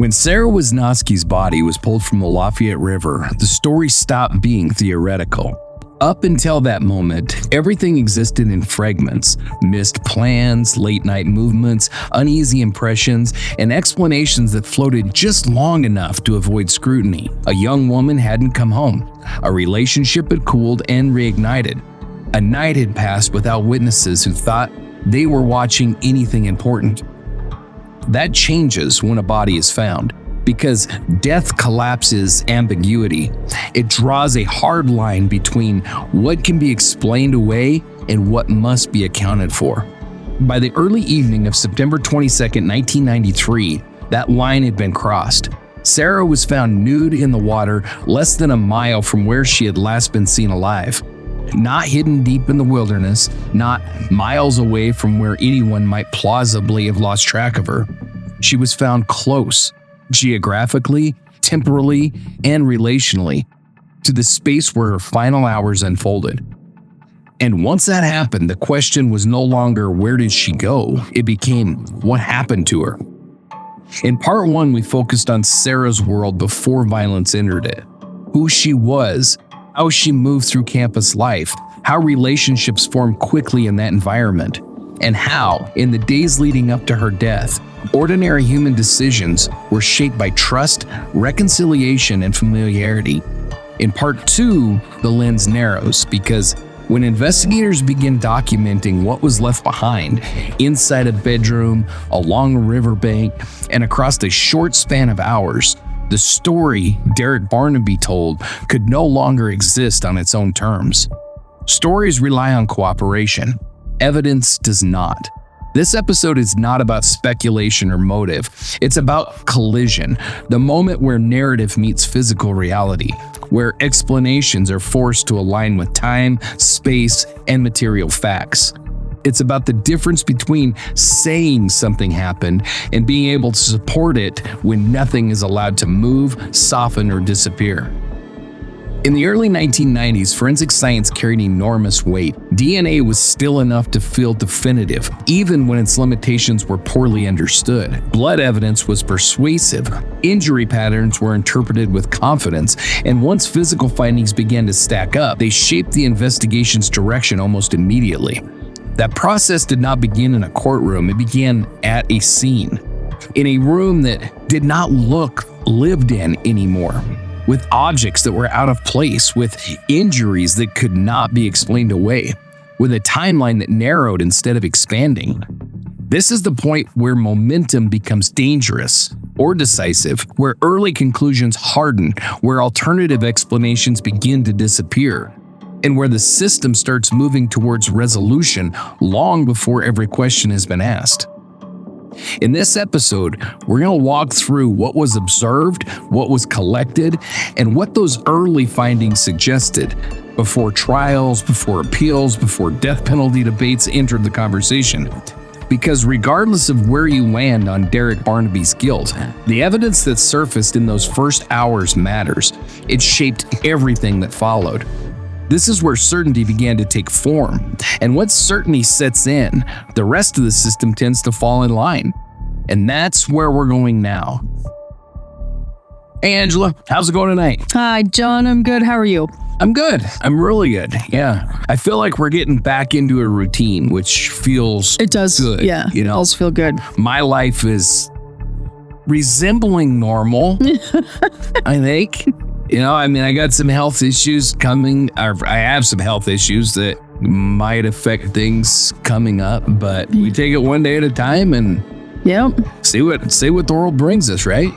When Sara Wisnosky's body was pulled from the Lafayette River, the story stopped being theoretical. Up until that moment, everything existed in fragments: missed plans, late-night movements, uneasy impressions, and explanations that floated just long enough to avoid scrutiny. A young woman hadn't come home. A relationship had cooled and reignited. A night had passed without witnesses who thought they were watching anything important. That changes when a body is found, because death collapses ambiguity. It draws a hard line between what can be explained away and what must be accounted for. By the early evening of September 22nd, 1993, that line had been crossed. Sara was found nude in the water less than a mile from where she had last been seen alive. Not hidden deep in the wilderness, not miles away from where anyone might plausibly have lost track of her. She was found close, geographically, temporally, and relationally, to the space where her final hours unfolded. And once that happened, the question was no longer where did she go? It became what happened to her. In part one, we focused on Sara's world before violence entered it. Who she was, how she moved through campus life, how relationships formed quickly in that environment, and how, in the days leading up to her death, ordinary human decisions were shaped by trust, reconciliation, and familiarity. In part two, the lens narrows, because when investigators begin documenting what was left behind inside a bedroom, along a riverbank, and across a short span of hours, the story Derek Barnabei told could no longer exist on its own terms. Stories rely on cooperation. Evidence does not. This episode is not about speculation or motive. It's about collision, the moment where narrative meets physical reality, where explanations are forced to align with time, space, and material facts. It's about the difference between saying something happened and being able to support it when nothing is allowed to move, soften, or disappear. In the early 1990s, forensic science carried enormous weight. DNA was still enough to feel definitive, even when its limitations were poorly understood. Blood evidence was persuasive. Injury patterns were interpreted with confidence, and once physical findings began to stack up, they shaped the investigation's direction almost immediately. That process did not begin in a courtroom, it began at a scene, in a room that did not look lived in anymore, with objects that were out of place, with injuries that could not be explained away, with a timeline that narrowed instead of expanding. This is the point where momentum becomes dangerous or decisive, where early conclusions harden, where alternative explanations begin to disappear, and where the system starts moving towards resolution long before every question has been asked. In this episode, we're going to walk through what was observed, what was collected, and what those early findings suggested before trials, before appeals, before death penalty debates entered the conversation. Because regardless of where you land on Derek Barnabei's guilt, the evidence that surfaced in those first hours matters. It shaped everything that followed. This is where certainty began to take form, and once certainty sets in, the rest of the system tends to fall in line. And that's where we're going now. Hey Angela, how's it going tonight? Hi John, I'm good. How are you? I'm good. I'm really good. Yeah. I feel like we're getting back into a routine, which feels It does. good. Yeah, you know, it does feel good. my life is resembling normal, I think. You know, I mean, I got some health issues coming, or I have some health issues that might affect things coming up, but we take it one day at a time and Yep. see what the world brings us, right?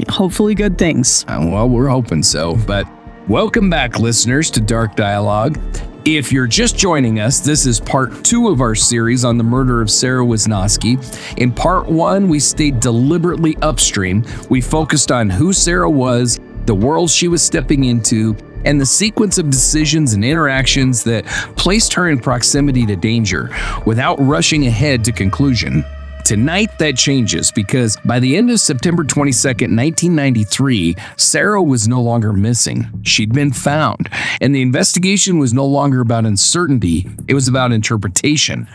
Hopefully good things. Well, we're hoping so, but welcome back, listeners, to Dark Dialogue. If you're just joining us, this is part 2 of our series on the murder of Sara Wisnosky. In part 1, we stayed deliberately upstream. We focused on who Sara was, the world she was stepping into, and the sequence of decisions and interactions that placed her in proximity to danger without rushing ahead to conclusion. Tonight, that changes because by the end of September 22nd, 1993, Sara was no longer missing. She'd been found, and the investigation was no longer about uncertainty, it was about interpretation.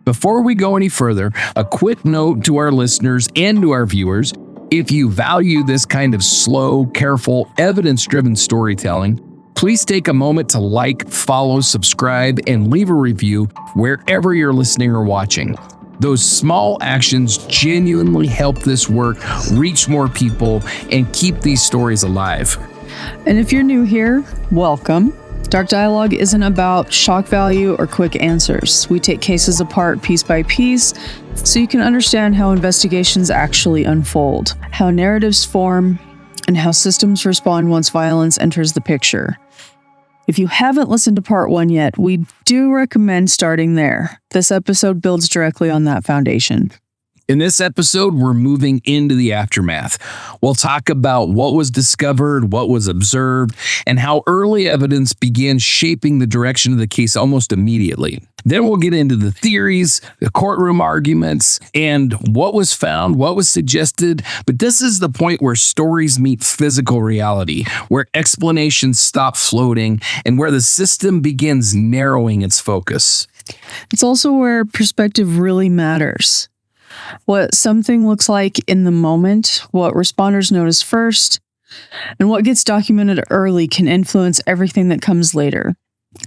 Before we go any further, a quick note to our listeners and to our viewers. If you value this kind of slow, careful, evidence-driven storytelling, please take a moment to like, follow, subscribe, and leave a review wherever you're listening or watching. Those small actions genuinely help this work reach more people and keep these stories alive. And if you're new here, welcome. Dark Dialogue isn't about shock value or quick answers. We take cases apart piece by piece so you can understand how investigations actually unfold, how narratives form, and how systems respond once violence enters the picture. If you haven't listened to part 1 yet, we do recommend starting there. This episode builds directly on that foundation. In this episode, we're moving into the aftermath. We'll talk about what was discovered, what was observed, and how early evidence began shaping the direction of the case almost immediately. Then we'll get into the theories, the courtroom arguments, and what was found, what was suggested. But this is the point where stories meet physical reality, where explanations stop floating, and where the system begins narrowing its focus. It's also where perspective really matters. What something looks like in the moment, what responders notice first, and what gets documented early can influence everything that comes later.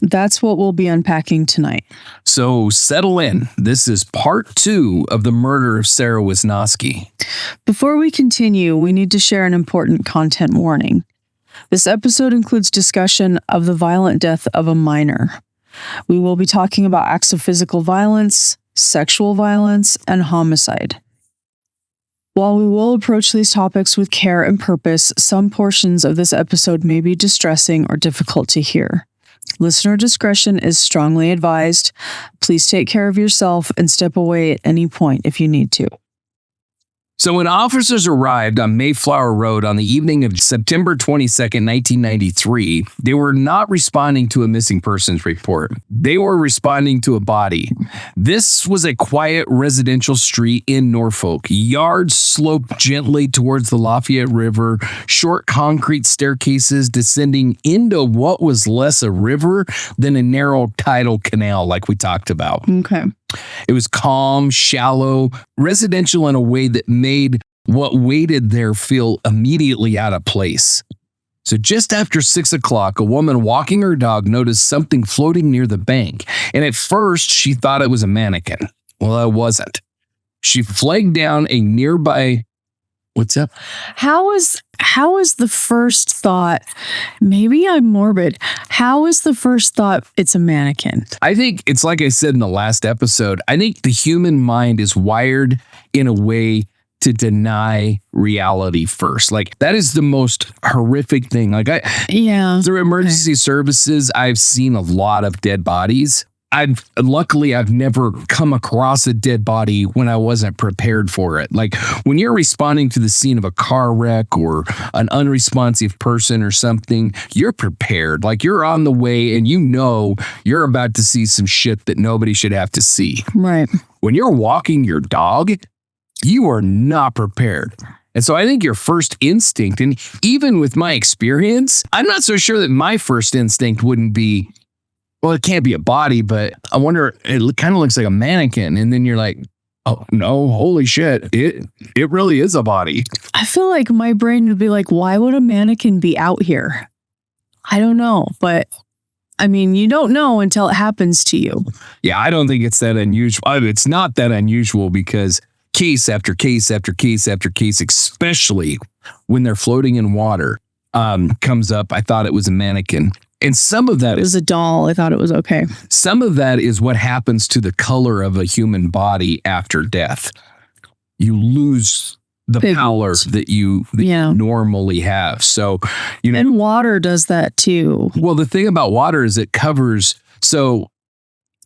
That's what we'll be unpacking tonight. So settle in. This is part 2 of the murder of Sara Wisnosky. Before we continue, we need to share an important content warning. This episode includes discussion of the violent death of a minor. We will be talking about acts of physical violence, sexual violence, and homicide. While we will approach these topics with care and purpose, some portions of this episode may be distressing or difficult to hear. Listener discretion is strongly advised. Please take care of yourself and step away at any point if you need to. So when officers arrived on Mayflower Road on the evening of September 22nd, 1993, they were not responding to a missing persons report. They were responding to a body. This was a quiet residential street in Norfolk. Yards sloped gently towards the Lafayette River, short concrete staircases descending into what was less a river than a narrow tidal canal like we talked about. Okay. It was calm, shallow, residential in a way that made what waited there feel immediately out of place. So just after 6 o'clock, a woman walking her dog noticed something floating near the bank. And at first, she thought it was a mannequin. Well, it wasn't. She flagged down a nearby... What's up? How is the first thought, maybe I'm morbid, how is the first thought it's a mannequin? I think it's like I said in the last episode, I think the human mind is wired in a way to deny reality first. Like that is the most horrific thing. Like through emergency services, I've seen a lot of dead bodies. Luckily I've never come across a dead body when I wasn't prepared for it. Like when you're responding to the scene of a car wreck or an unresponsive person or something, you're prepared. Like you're on the way and you know you're about to see some shit that nobody should have to see. Right. When you're walking your dog, you are not prepared. And so I think your first instinct, and even with my experience, I'm not so sure that my first instinct wouldn't be, well, it can't be a body, but I wonder, it kind of looks like a mannequin. And then you're like, oh no, holy shit, it really is a body. I feel like my brain would be like, why would a mannequin be out here? I don't know, but I mean, you don't know until it happens to you. Yeah, I don't think it's that unusual. It's not that unusual because case after case after case after case, especially when they're floating in water, comes up. I thought it was a mannequin. And some of that it was a doll. I thought it was okay. Some of that is what happens to the color of a human body after death. You lose the power that you normally have. So, you know, and water does that too. Well, the thing about water is it covers. So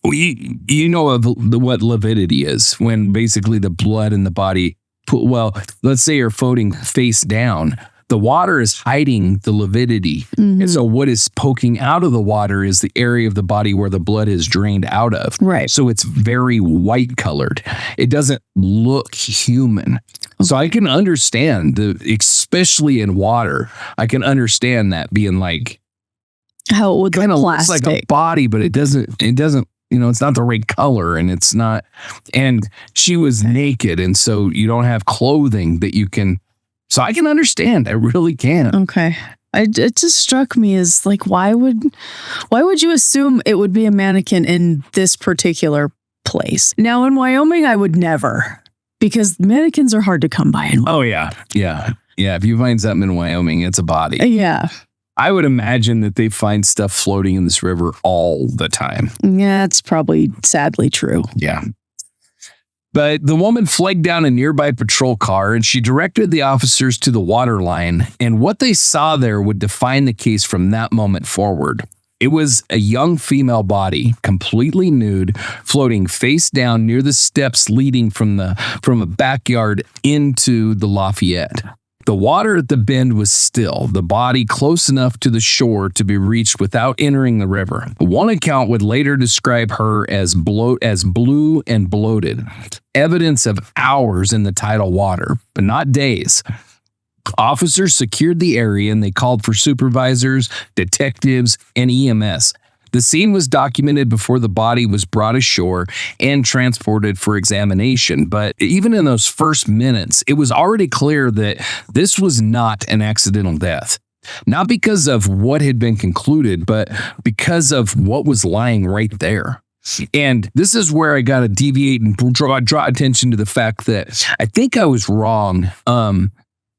you know of what lividity is, when basically the blood in the body. Well, let's say you're floating face down. The water is hiding the lividity. Mm-hmm. And so what is poking out of the water is the area of the body where the blood is drained out of. Right. So it's very white colored. It doesn't look human. Okay. So I can understand, especially in water, I can understand that being like, how it would kind of looks like a body, but it doesn't, you know, it's not the right color, and it's not, and she was naked. And so you don't have clothing that you can So I can understand. I really can. Okay. It just struck me as like, why would you assume it would be a mannequin in this particular place? Now in Wyoming, I would never, because mannequins are hard to come by. Oh yeah. Yeah. Yeah. If you find something in Wyoming, it's a body. Yeah. I would imagine that they find stuff floating in this river all the time. Yeah, it's probably sadly true. Yeah. But the woman flagged down a nearby patrol car and she directed the officers to the water line. And what they saw there would define the case from that moment forward. It was a young female body, completely nude, floating face down near the steps leading from a backyard into the Lafayette. The water at the bend was still, the body close enough to the shore to be reached without entering the river. One account would later describe her as blue and bloated, evidence of hours in the tidal water, but not days. Officers secured the area and they called for supervisors, detectives, and EMS. The scene was documented before the body was brought ashore and transported for examination. But even in those first minutes, it was already clear that this was not an accidental death. Not because of what had been concluded, but because of what was lying right there. And this is where I got to deviate and draw attention to the fact that I think I was wrong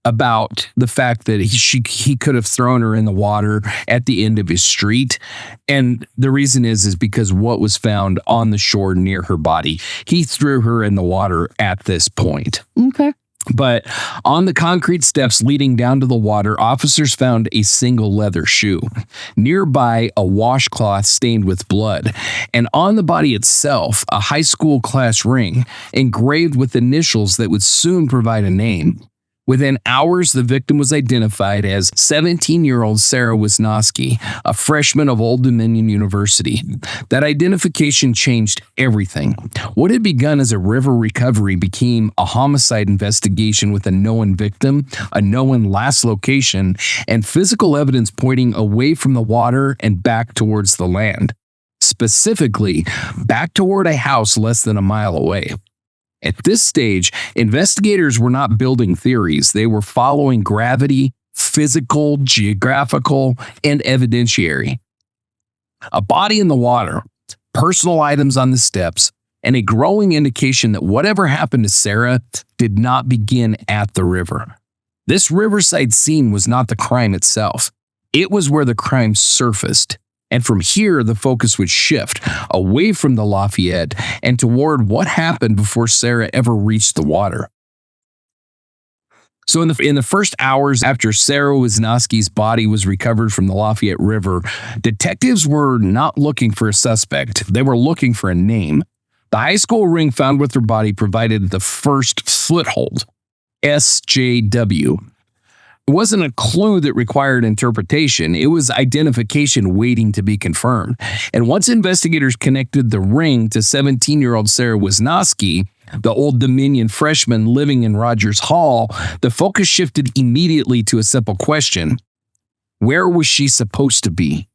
about the fact that he could have thrown her in the water at the end of his street. And the reason is because what was found on the shore near her body. He threw her in the water at this point. Okay. But on the concrete steps leading down to the water, officers found a single leather shoe. Nearby, a washcloth stained with blood. And on the body itself, a high school class ring engraved with initials that would soon provide a name. Within hours, the victim was identified as 17-year-old Sara Wisnosky, a freshman of Old Dominion University. That identification changed everything. What had begun as a river recovery became a homicide investigation with a known victim, a known last location, and physical evidence pointing away from the water and back towards the land. Specifically, back toward a house less than a mile away. At this stage, investigators were not building theories. They were following gravity, physical, geographical, and evidentiary. A body in the water, personal items on the steps, and a growing indication that whatever happened to Sara did not begin at the river. This riverside scene was not the crime itself. It was where the crime surfaced. And from here, the focus would shift away from the Lafayette and toward what happened before Sara ever reached the water. So in the first hours after Sara Wisnosky's body was recovered from the Lafayette River, detectives were not looking for a suspect. They were looking for a name. The high school ring found with her body provided the first foothold, SJW. It wasn't a clue that required interpretation. It was identification waiting to be confirmed. And once investigators connected the ring to 17-year-old Sara Wisnosky, the Old Dominion freshman living in Rogers Hall, the focus shifted immediately to a simple question. Where was she supposed to be?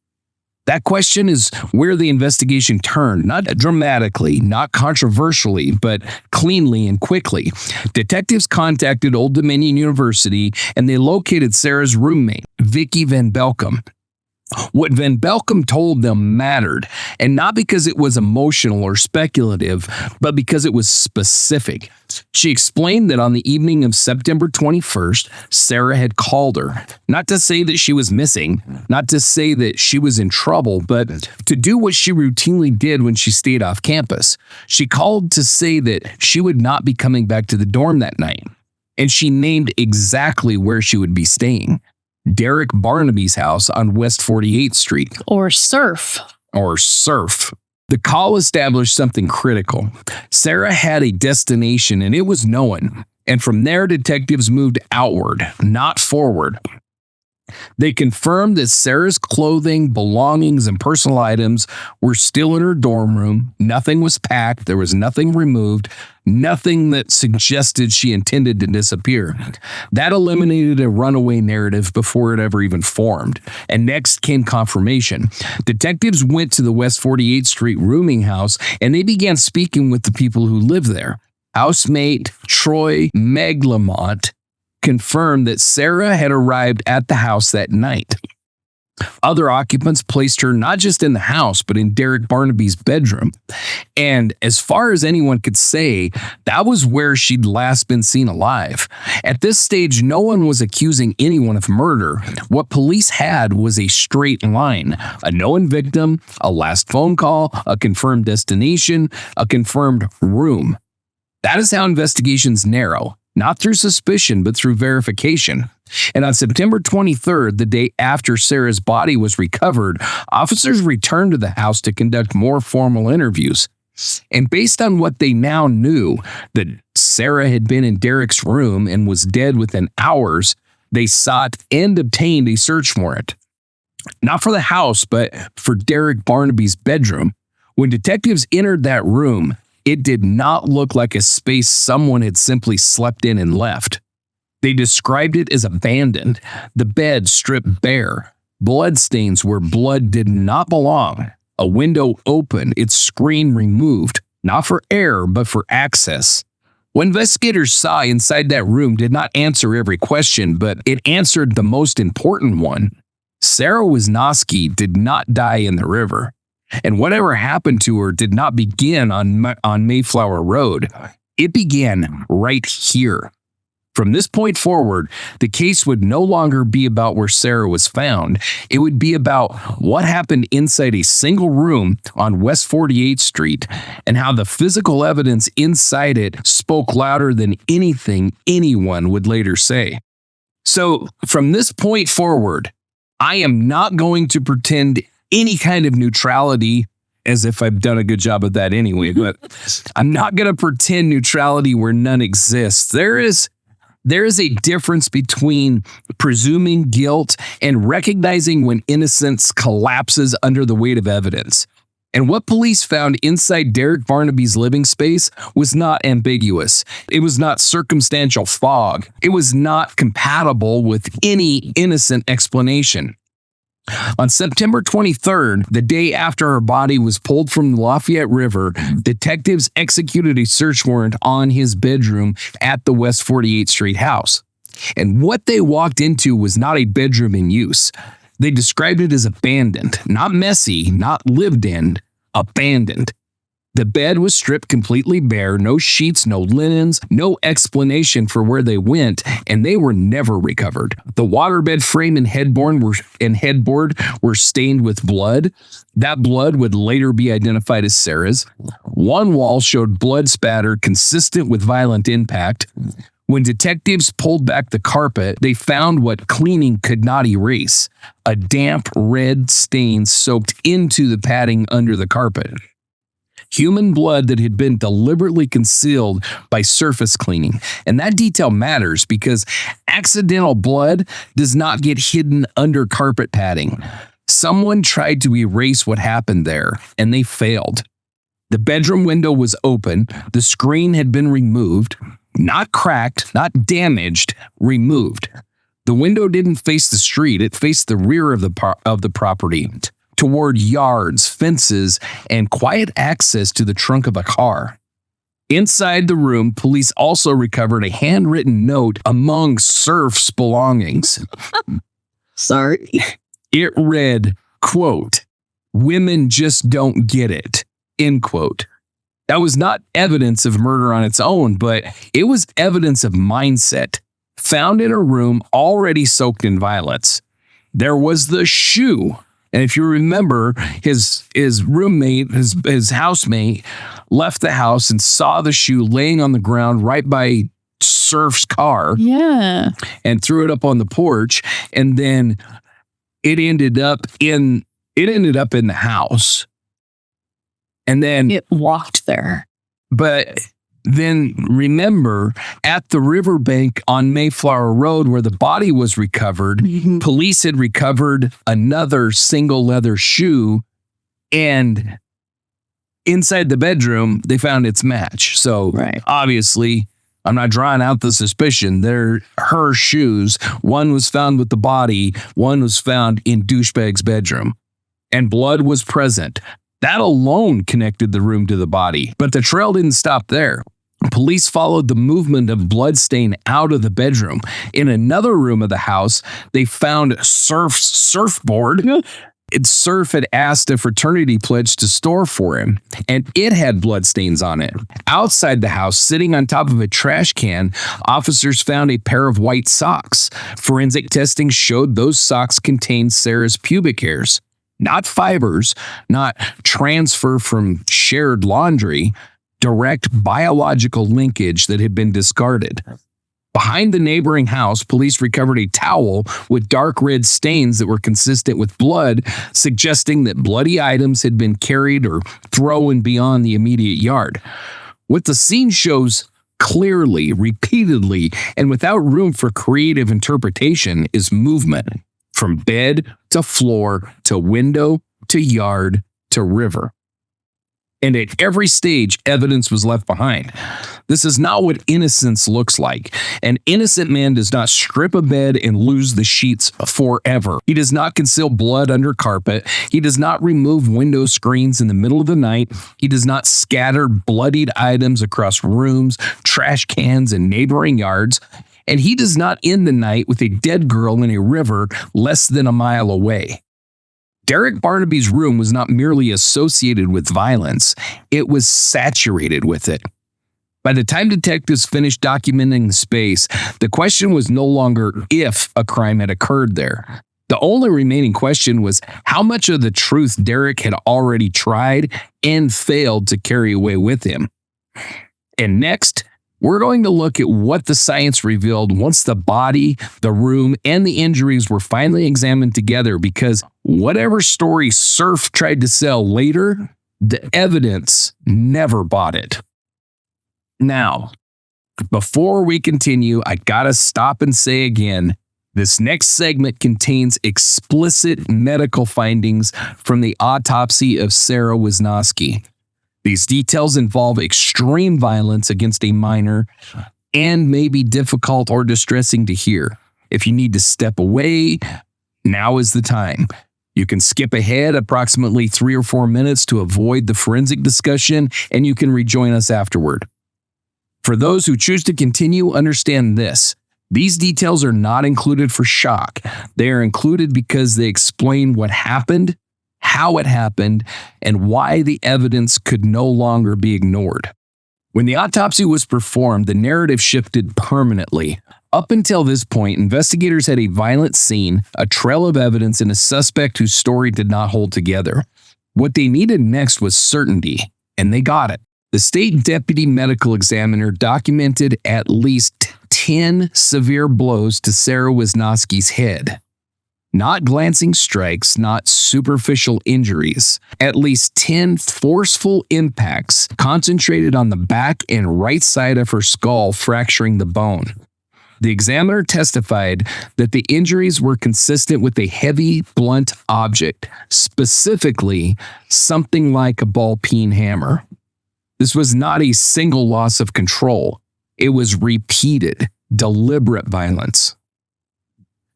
That question is where the investigation turned, not dramatically, not controversially, but cleanly and quickly. Detectives contacted Old Dominion University and they located Sara's roommate, Vicki Van Belkom. What Van Belkom told them mattered, and not because it was emotional or speculative, but because it was specific. She explained that on the evening of September 21st, Sara had called her, not to say that she was missing, not to say that she was in trouble, but to do what she routinely did when she stayed off campus. She called to say that she would not be coming back to the dorm that night, and she named exactly where she would be staying. Derek Barnabei's house on West 48th Street. Or surf. The call established something critical. Sara had a destination and it was known. And from there, detectives moved outward, not forward. They confirmed that Sara's clothing, belongings, and personal items were still in her dorm room. Nothing was packed. There was nothing removed. Nothing that suggested she intended to disappear. That eliminated a runaway narrative before it ever even formed. And next came confirmation. Detectives went to the West 48th Street rooming house and they began speaking with the people who lived there. Housemate Troy Meglamont confirmed that Sara had arrived at the house that night. Other occupants placed her not just in the house, but in Derek Barnabei's bedroom. And as far as anyone could say, that was where she'd last been seen alive. At this stage, no one was accusing anyone of murder. What police had was a straight line: a known victim, a last phone call, a confirmed destination, a confirmed room. That is how investigations narrow, not through suspicion, but through verification. And on September 23rd, the day after Sara's body was recovered, officers returned to the house to conduct more formal interviews. And based on what they now knew, that Sara had been in Derek's room and was dead within hours, they sought and obtained a search warrant. Not for the house, but for Derek Barnabei's bedroom. When detectives entered that room, it did not look like a space someone had simply slept in and left. They described it as abandoned, the bed stripped bare, bloodstains where blood did not belong, a window open, its screen removed, not for air, but for access. What investigators saw inside that room did not answer every question, but it answered the most important one. Sara Wisnosky did not die in the river, and whatever happened to her did not begin on Mayflower Road. It began right here. From this point forward, the case would no longer be about where Sara was found. It would be about what happened inside a single room on West 48th Street and how the physical evidence inside it spoke louder than anything anyone would later say. So from this point forward, I am not going to pretend any kind of neutrality, as if I've done a good job of that anyway, but I'm not going to pretend neutrality where none exists. There is a difference between presuming guilt and recognizing when innocence collapses under the weight of evidence. And what police found inside Derek Barnabei's living space was not ambiguous. It was not circumstantial fog. It was not compatible with any innocent explanation. On September 23rd, the day after her body was pulled from the Lafayette River, detectives executed a search warrant on his bedroom at the West 48th Street house. And what they walked into was not a bedroom in use. They described it as abandoned, not messy, not lived in, abandoned. The bed was stripped completely bare, no sheets, no linens, no explanation for where they went, and they were never recovered. The waterbed frame and headboard were stained with blood. That blood would later be identified as Sara's. One wall showed blood spatter consistent with violent impact. When detectives pulled back the carpet, they found what cleaning could not erase: a damp red stain soaked into the padding under the carpet. Human blood that had been deliberately concealed by surface cleaning. And that detail matters because accidental blood does not get hidden under carpet padding. Someone tried to erase what happened there, and they failed. The bedroom window was open. The screen had been removed, not cracked, not damaged, removed. The window didn't face the street. It faced the rear of the property, toward yards, fences, and quiet access to the trunk of a car. Inside the room, police also recovered a handwritten note among Surf's belongings. Sorry. It read, quote, "Women just don't get it," end quote. That was not evidence of murder on its own, but it was evidence of mindset, found in a room already soaked in violence. There was the shoe. And if you remember, his roommate, his housemate, left the house and saw the shoe laying on the ground right by Surf's car. Yeah. And threw it up on the porch. And then it ended up in the house. And then it walked there. But then remember, at the riverbank on Mayflower Road where the body was recovered, police had recovered another single leather shoe, and inside the bedroom, they found its match. So Obviously, I'm not drawing out the suspicion. They're her shoes. One was found with the body. One was found in douchebag's bedroom. And blood was present. That alone connected the room to the body. But the trail didn't stop there. Police followed the movement of bloodstain out of the bedroom. In another room of the house, they found Surf's surfboard. Surf had asked a fraternity pledge to store for him, and it had bloodstains on it. Outside the house, sitting on top of a trash can, officers found a pair of white socks. Forensic testing showed those socks contained Sara's pubic hairs. Not fibers, not transfer from shared laundry, direct biological linkage that had been discarded. Behind the neighboring house, police recovered a towel with dark red stains that were consistent with blood, suggesting that bloody items had been carried or thrown beyond the immediate yard. What the scene shows clearly, repeatedly, and without room for creative interpretation is movement, from bed to floor to window to yard to river. And at every stage, evidence was left behind. This is not what innocence looks like. An innocent man does not strip a bed and lose the sheets forever. He does not conceal blood under carpet. He does not remove window screens in the middle of the night. He does not scatter bloodied items across rooms, trash cans, and neighboring yards. And he does not end the night with a dead girl in a river less than a mile away. Derek Barnabei's room was not merely associated with violence, it was saturated with it. By the time detectives finished documenting the space, the question was no longer if a crime had occurred there. The only remaining question was how much of the truth Derek had already tried and failed to carry away with him. And next, we're going to look at what the science revealed once the body, the room, and the injuries were finally examined together, because whatever story Surf tried to sell later, the evidence never bought it. Now, before we continue, I gotta stop and say again, this next segment contains explicit medical findings from the autopsy of Sara Wisnosky. These details involve extreme violence against a minor and may be difficult or distressing to hear. If you need to step away, now is the time. You can skip ahead approximately 3 or 4 minutes to avoid the forensic discussion, and you can rejoin us afterward. For those who choose to continue, understand this. These details are not included for shock. They are included because they explain what happened, how it happened, and why the evidence could no longer be ignored. When the autopsy was performed, the narrative shifted permanently. Up until this point, investigators had a violent scene, a trail of evidence, and a suspect whose story did not hold together. What they needed next was certainty, and they got it. The state deputy medical examiner documented at least 10 severe blows to Sara Wisnosky's head. Not glancing strikes, not superficial injuries. At least 10 forceful impacts concentrated on the back and right side of her skull, fracturing the bone. The examiner testified that the injuries were consistent with a heavy, blunt object, specifically something like a ball-peen hammer. This was not a single loss of control. It was repeated, deliberate violence.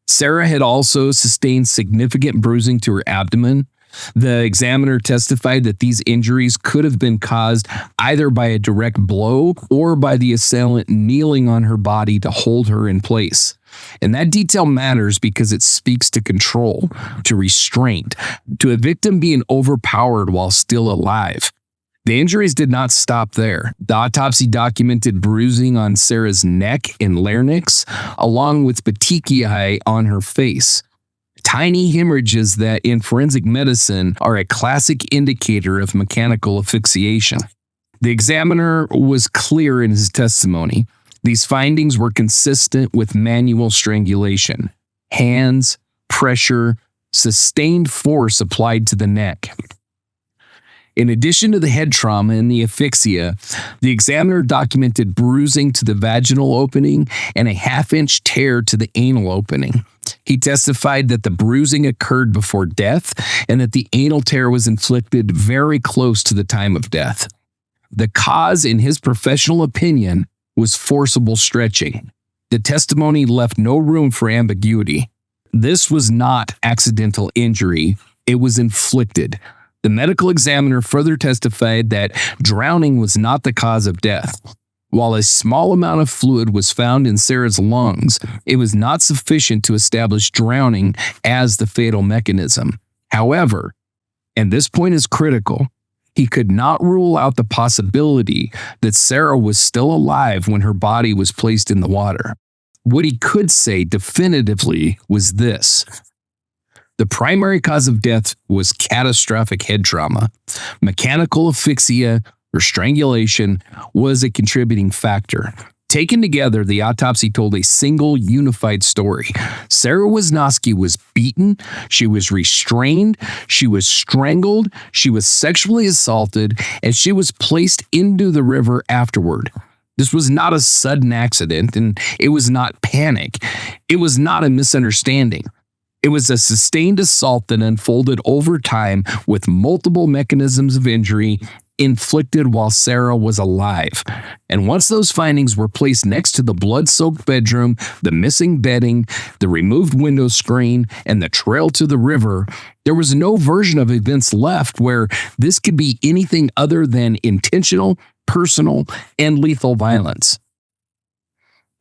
Sara had also sustained significant bruising to her abdomen. The examiner testified that these injuries could have been caused either by a direct blow or by the assailant kneeling on her body to hold her in place. And that detail matters because it speaks to control, to restraint, to a victim being overpowered while still alive. The injuries did not stop there. The autopsy documented bruising on Sara's neck and larynx, along with petechiae on her face. Tiny hemorrhages that in forensic medicine are a classic indicator of mechanical asphyxiation. The examiner was clear in his testimony. These findings were consistent with manual strangulation. Hands, pressure, sustained force applied to the neck. In addition to the head trauma and the asphyxia, the examiner documented bruising to the vaginal opening and a half-inch tear to the anal opening. He testified that the bruising occurred before death and that the anal tear was inflicted very close to the time of death. The cause, in his professional opinion, was forcible stretching. The testimony left no room for ambiguity. This was not accidental injury. It was inflicted. The medical examiner further testified that drowning was not the cause of death. While a small amount of fluid was found in Sara's lungs, it was not sufficient to establish drowning as the fatal mechanism. However, and this point is critical, he could not rule out the possibility that Sara was still alive when her body was placed in the water. What he could say definitively was this: the primary cause of death was catastrophic head trauma. Mechanical asphyxia or strangulation was a contributing factor. Taken together, the autopsy told a single unified story. Sara Wisnosky was beaten, she was restrained, she was strangled, she was sexually assaulted, and she was placed into the river afterward. This was not a sudden accident, and it was not panic. It was not a misunderstanding. It was a sustained assault that unfolded over time with multiple mechanisms of injury inflicted while Sara was alive. And once those findings were placed next to the blood-soaked bedroom, the missing bedding, the removed window screen, and the trail to the river, there was no version of events left where this could be anything other than intentional, personal, and lethal violence.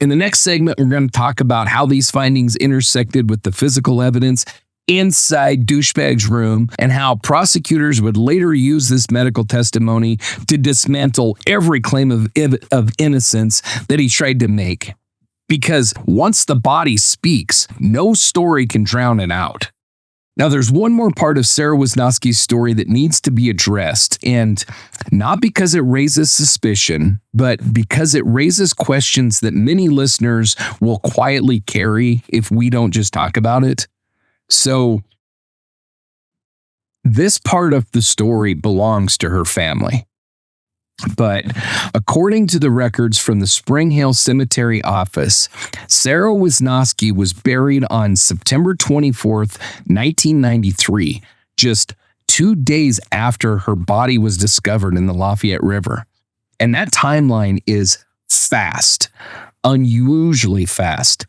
In the next segment, we're going to talk about how these findings intersected with the physical evidence inside douchebag's room and how prosecutors would later use this medical testimony to dismantle every claim of innocence that he tried to make. Because once the body speaks, no story can drown it out. Now, there's one more part of Sara Wisnosky's story that needs to be addressed, and not because it raises suspicion, but because it raises questions that many listeners will quietly carry if we don't just talk about it. So, this part of the story belongs to her family. But according to the records from the Spring Hill Cemetery office, Sara Wisnosky was buried on September 24th, 1993, just 2 days after her body was discovered in the Lafayette River. And that timeline is fast, unusually fast.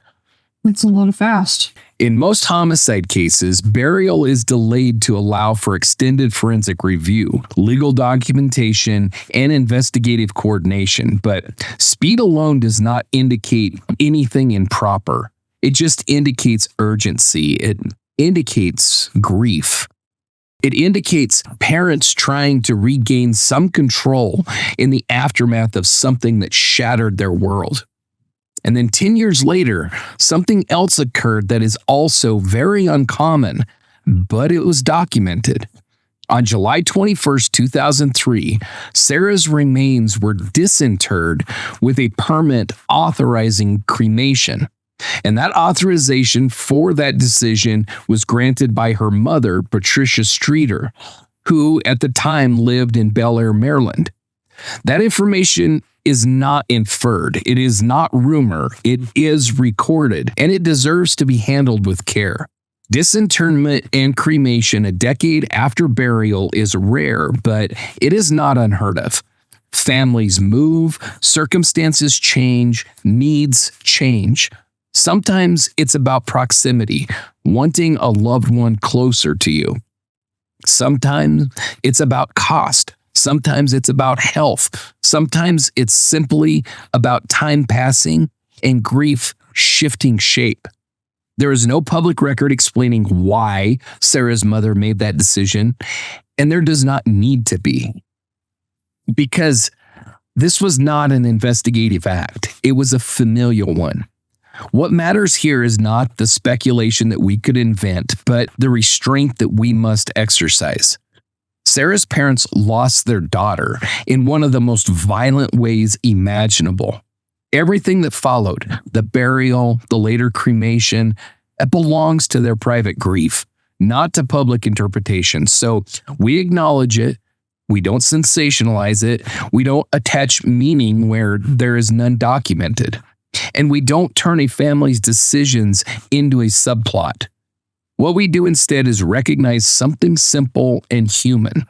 It's a lot of fast. In most homicide cases, burial is delayed to allow for extended forensic review, legal documentation, and investigative coordination. But speed alone does not indicate anything improper. It just indicates urgency. It indicates grief. It indicates parents trying to regain some control in the aftermath of something that shattered their world. And then 10 years later, something else occurred that is also very uncommon, but it was documented. On July 21st, 2003, Sara's remains were disinterred with a permit authorizing cremation. And that authorization for that decision was granted by her mother, Patricia Streeter, who at the time lived in Bel Air, Maryland. That information is not inferred. It is not rumor. It is recorded, and it deserves to be handled with care. Disinterment and cremation a decade after burial is rare, but it is not unheard of. Families move, circumstances change, needs change. Sometimes it's about proximity, wanting a loved one closer to you. Sometimes it's about cost. Sometimes it's about health. Sometimes it's simply about time passing and grief shifting shape. There is no public record explaining why Sara's mother made that decision, and there does not need to be. Because this was not an investigative act. It was a familial one. What matters here is not the speculation that we could invent, but the restraint that we must exercise. Sara's parents lost their daughter in one of the most violent ways imaginable. Everything that followed, the burial, the later cremation, it belongs to their private grief, not to public interpretation. So we acknowledge it. We don't sensationalize it. We don't attach meaning where there is none documented. And we don't turn a family's decisions into a subplot. What we do instead is recognize something simple and human.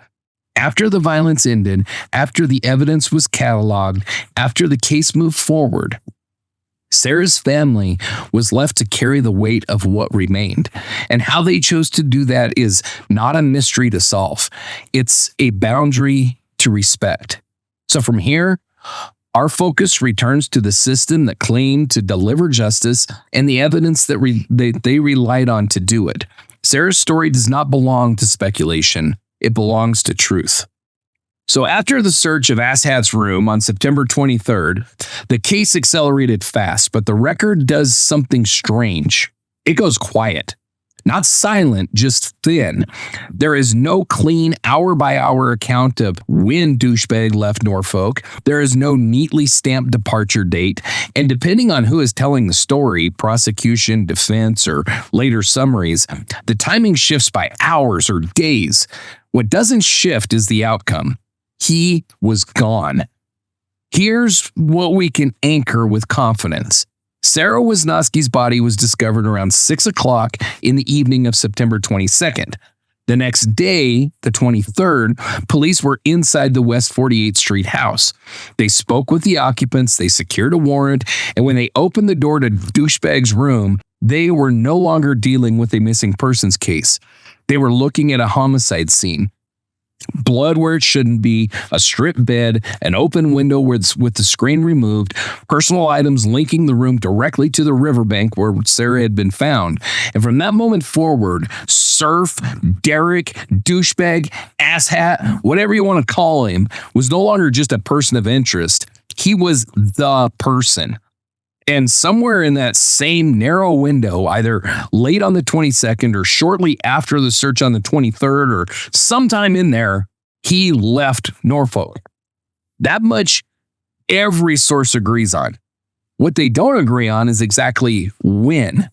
After the violence ended, after the evidence was cataloged, after the case moved forward, Sara's family was left to carry the weight of what remained. And how they chose to do that is not a mystery to solve. It's a boundary to respect. So from here, Our focus returns to the system that claimed to deliver justice and the evidence that they relied on to do it. Sara's story does not belong to speculation. It belongs to truth. So after the search of Asshat's room on September 23rd, the case accelerated fast, but the record does something strange. It goes quiet. Not silent, just thin. There is no clean hour-by-hour account of when douchebag left Norfolk. There is no neatly stamped departure date. And depending on who is telling the story, prosecution, defense, or later summaries, the timing shifts by hours or days. What doesn't shift is the outcome. He was gone. Here's what we can anchor with confidence. Sara Wisnosky's body was discovered around 6 o'clock in the evening of September 22nd. The next day, the 23rd, police were inside the West 48th Street house. They spoke with the occupants, they secured a warrant, and when they opened the door to douchebag's room, they were no longer dealing with a missing persons case. They were looking at a homicide scene. Blood where it shouldn't be, a stripped bed, an open window with the screen removed, personal items linking the room directly to the riverbank where Sara had been found. And from that moment forward, Surf, Derek, douchebag, asshat, whatever you want to call him, was no longer just a person of interest. He was the person. And somewhere in that same narrow window, either late on the 22nd or shortly after the search on the 23rd or sometime in there, he left Norfolk. That much every source agrees on. What they don't agree on is exactly when.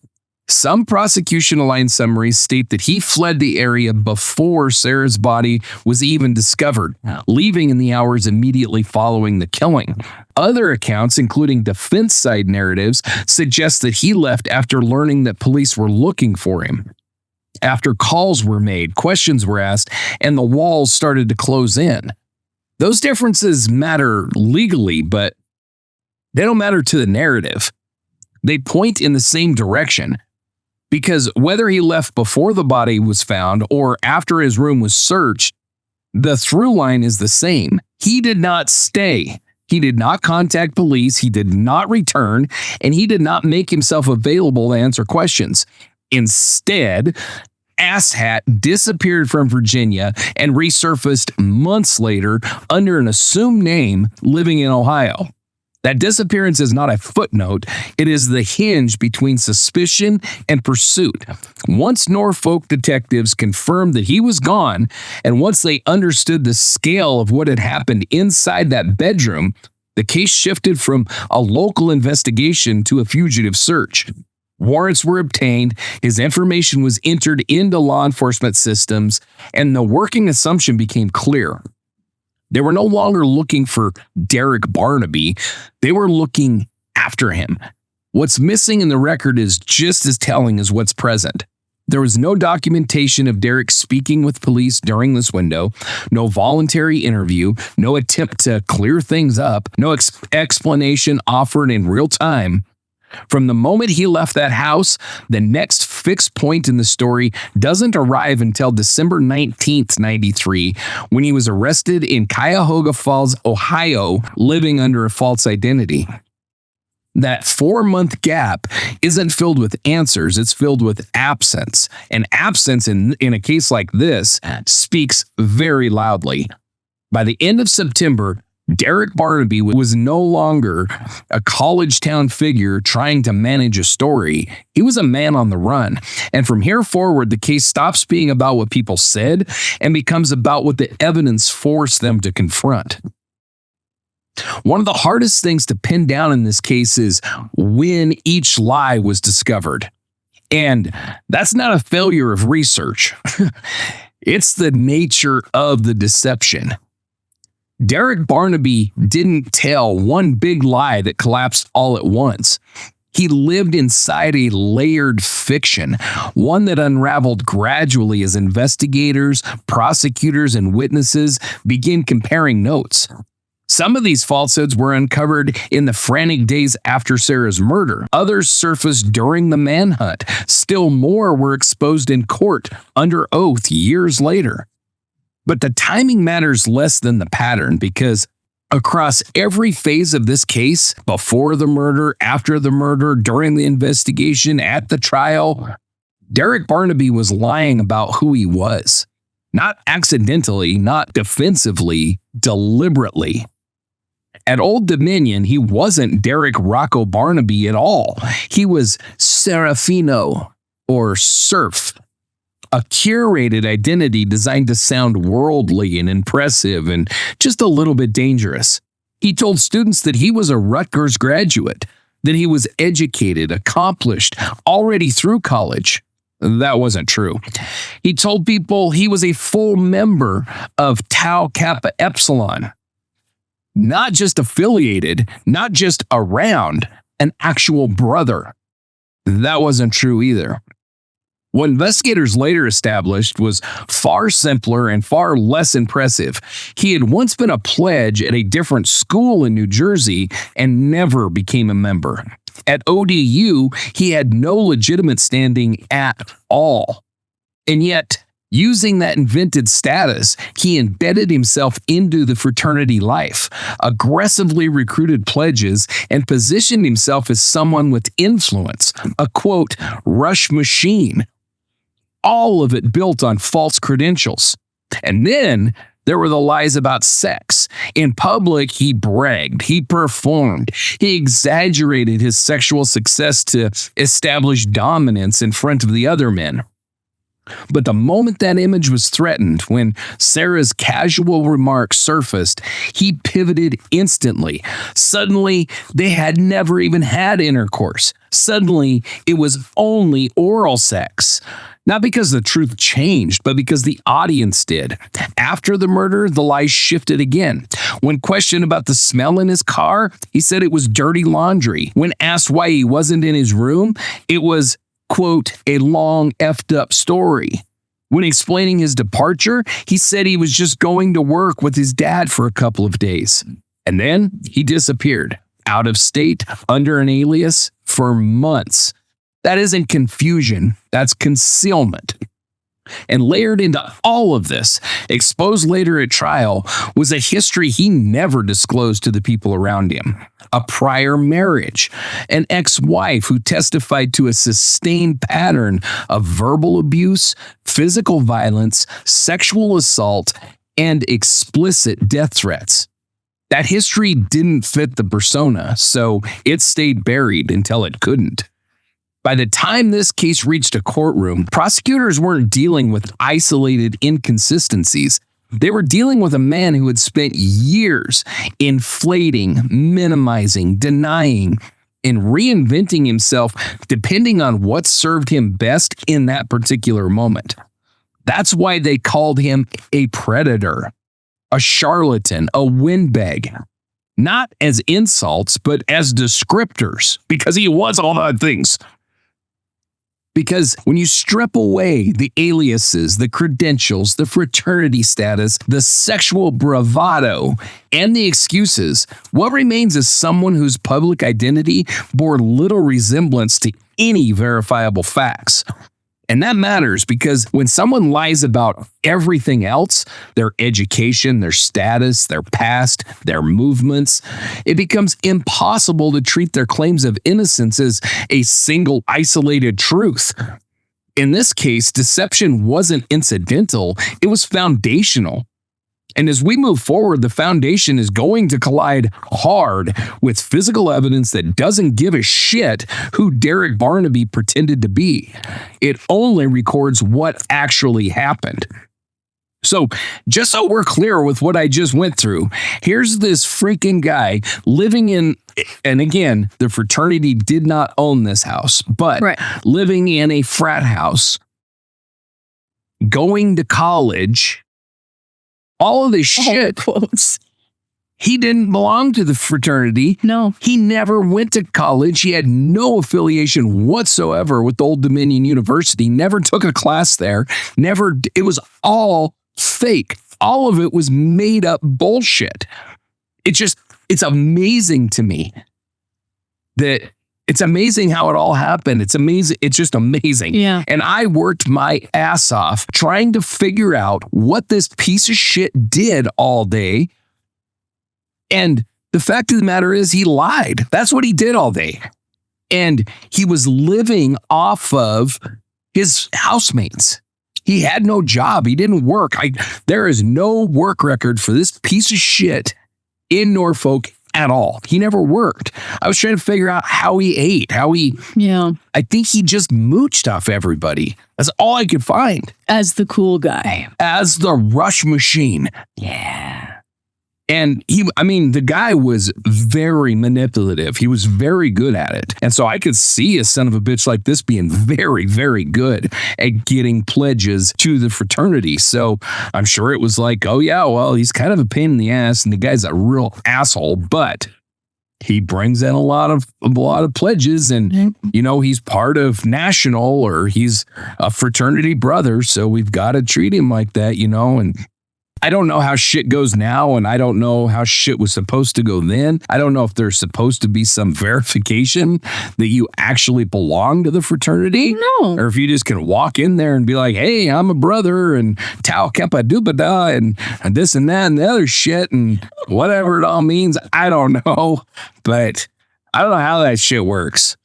Some prosecution-aligned summaries state that he fled the area before Sara's body was even discovered, leaving in the hours immediately following the killing. Other accounts, including defense-side narratives, suggest that he left after learning that police were looking for him. After calls were made, questions were asked, and the walls started to close in. Those differences matter legally, but they don't matter to the narrative. They point in the same direction. Because whether he left before the body was found or after his room was searched, the through line is the same. He did not stay. He did not contact police. He did not return, and he did not make himself available to answer questions. Instead, Asshat disappeared from Virginia and resurfaced months later under an assumed name living in Ohio. That disappearance is not a footnote. It is the hinge between suspicion and pursuit. Once Norfolk detectives confirmed that he was gone, and once they understood the scale of what had happened inside that bedroom, the case shifted from a local investigation to a fugitive search. Warrants were obtained, his information was entered into law enforcement systems, and the working assumption became clear. They were no longer looking for Derek Barnabei. They were looking after him. What's missing in the record is just as telling as what's present. There was no documentation of Derek speaking with police during this window, no voluntary interview, no attempt to clear things up, no explanation offered in real time. From the moment he left that house, the next fixed point in the story doesn't arrive until December 19th, 93, when he was arrested in Cuyahoga Falls, Ohio, living under a false identity. That 4-month gap isn't filled with answers, it's filled with absence. And absence in a case like this speaks very loudly. By the end of September, Derek Barnabei was no longer a college town figure trying to manage a story. He was a man on the run. And from here forward, the case stops being about what people said and becomes about what the evidence forced them to confront. One of the hardest things to pin down in this case is when each lie was discovered. And that's not a failure of research. It's the nature of the deception. Derek Barnabei didn't tell one big lie that collapsed all at once. He lived inside a layered fiction, one that unraveled gradually as investigators, prosecutors, and witnesses began comparing notes. Some of these falsehoods were uncovered in the frantic days after Sara's murder. Others surfaced during the manhunt. Still more were exposed in court under oath years later. But the timing matters less than the pattern, because Across every phase of this case, before the murder, after the murder, during the investigation, at the trial, Derek Barnabei was lying about who he was. Not accidentally, not defensively, deliberately. At Old Dominion, he wasn't Derek Rocco Barnabei at all. He was Serafino, or Surf, a curated identity designed to sound worldly and impressive and just a little bit dangerous. He told students that he was a Rutgers graduate, that he was educated, accomplished, already through college. That wasn't true. He told people he was a full member of Tau Kappa Epsilon. Not just affiliated, not just around, an actual brother. That wasn't true either. What investigators later established was far simpler and far less impressive. He had once been a pledge at a different school in New Jersey and never became a member. At ODU, he had no legitimate standing at all. And yet, using that invented status, he embedded himself into the fraternity life, aggressively recruited pledges, and positioned himself as someone with influence, a quote, rush machine. All of it built on false credentials. And then there were the lies about sex. In public, he bragged, he performed, he exaggerated his sexual success to establish dominance in front of the other men. But the moment that image was threatened, when Sarah's casual remarks surfaced, he pivoted instantly. Suddenly, they had never even had intercourse. Suddenly, it was only oral sex. Not because the truth changed, but because the audience did. After the murder, the lies shifted again. When questioned about the smell in his car, he said it was dirty laundry. When asked why he wasn't in his room, it was, quote, a long effed up story. When explaining his departure, he said he was just going to work with his dad for a couple of days. And then he disappeared, out of state, under an alias, for months. That isn't confusion, that's concealment. And layered into all of this, exposed later at trial, was a history he never disclosed to the people around him. A prior marriage, an ex-wife who testified to a sustained pattern of verbal abuse, physical violence, sexual assault, and explicit death threats. That history didn't fit the persona, so it stayed buried until it couldn't. By the time this case reached a courtroom, prosecutors weren't dealing with isolated inconsistencies. They were dealing with a man who had spent years inflating, minimizing, denying, and reinventing himself depending on what served him best in that particular moment. That's why they called him a predator, a charlatan, a windbag. Not as insults, but as descriptors, because he was all those things. Because when you strip away the aliases, the credentials, the fraternity status, the sexual bravado, and the excuses, what remains is someone whose public identity bore little resemblance to any verifiable facts. And that matters because when someone lies about everything else, their education, their status, their past, their movements, it becomes impossible to treat their claims of innocence as a single isolated truth. In this case, deception wasn't incidental, it was foundational. And as we move forward, the foundation is going to collide hard with physical evidence that doesn't give a shit who Derek Barnabei pretended to be. It only records what actually happened. So, just so we're clear with what I just went through, here's this freaking guy living in, and again, the fraternity did not own this house, but living in a frat house, going to college, all of this shit. Quotes. He didn't belong to the fraternity. No. He never went to college. He had no affiliation whatsoever with Old Dominion University. Never took a class there. It was all fake. All of it was made up bullshit. It's amazing to me that it's amazing how it all happened. It's amazing. It's just amazing. Yeah. And I worked my ass off trying to figure out what this piece of shit did all day And the fact of the matter is he lied. That's what he did all day. And he was living off of his housemates. He had no job. He didn't work. There is no work record for this piece of shit in Norfolk at all. He never worked. I was trying to figure out how he ate, I think he just mooched off everybody. That's all I could find. As the cool guy. As the rush machine. Yeah. And the guy was very manipulative. He was very good at it. And so I could see a son of a bitch like this being very, very good at getting pledges to the fraternity. So I'm sure it was like, oh yeah, well, he's kind of a pain in the ass and the guy's a real asshole, but he brings in a lot of pledges and, he's part of national or he's a fraternity brother. So we've got to treat him like that, and I don't know how shit goes now, and I don't know how shit was supposed to go then. I don't know if there's supposed to be some verification that you actually belong to the fraternity. No. Or if you just can walk in there and be like, hey, I'm a brother, and Tau Kepa Dubada, and this and that and the other shit, and whatever it all means. I don't know. But I don't know how that shit works.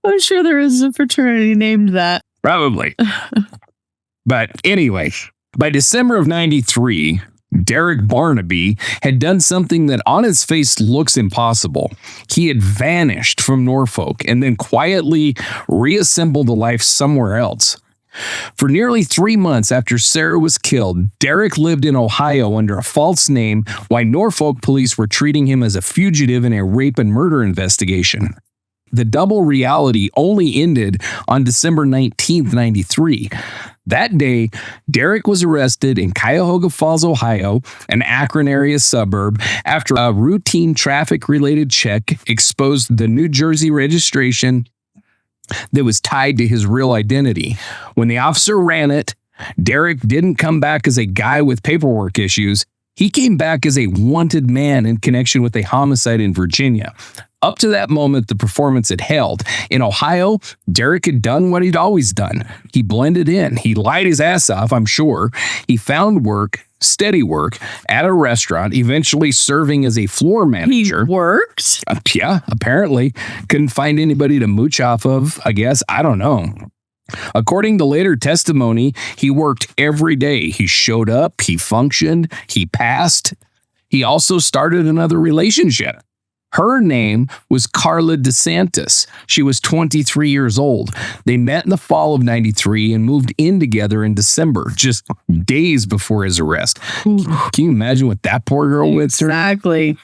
I'm sure there is a fraternity named that. Probably. But anyway, by December of 93, Derek Barnabei had done something that on its face looks impossible. He had vanished from Norfolk and then quietly reassembled a life somewhere else. For nearly 3 months after Sara was killed, Derek lived in Ohio under a false name while Norfolk police were treating him as a fugitive in a rape and murder investigation. The double reality only ended on December 19th, 93. That day, Derek was arrested in Cuyahoga Falls, Ohio, an Akron area suburb, after a routine traffic-related check exposed the New Jersey registration that was tied to his real identity. When the officer ran it, Derek didn't come back as a guy with paperwork issues. He came back as a wanted man in connection with a homicide in Virginia. Up to that moment, the performance had held. In Ohio, Derek had done what he'd always done. He blended in. He lied his ass off, I'm sure. He found work, steady work, at a restaurant, eventually serving as a floor manager. He worked? Yeah, apparently. Couldn't find anybody to mooch off of, I guess. I don't know. According to later testimony, he worked every day. He showed up, he functioned, he passed. He also started another relationship. Her name was Carla DeSantis. She was 23 years old. They met in the fall of 93 and moved in together in December, just days before his arrest. Can you imagine what that poor girl went through? Exactly.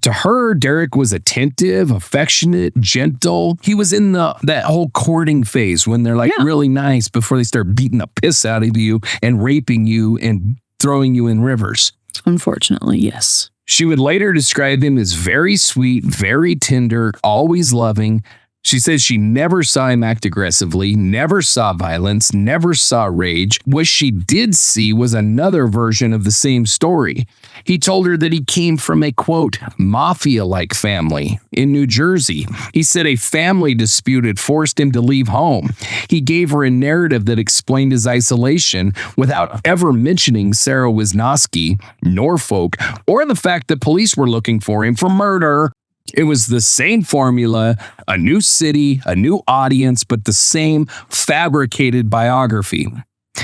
To her, Derek was attentive, affectionate, gentle. He was in that whole courting phase when they're really nice before they start beating the piss out of you and raping you and throwing you in rivers. Unfortunately, yes. She would later describe him as very sweet, very tender, always loving. She says she never saw him act aggressively, never saw violence, never saw rage. What she did see was another version of the same story. He told her that he came from a, quote, mafia-like family in New Jersey. He said a family dispute had forced him to leave home. He gave her a narrative that explained his isolation without ever mentioning Sara Wisnosky, Norfolk, or the fact that police were looking for him for murder. It was the same formula, a new city, a new audience, but the same fabricated biography.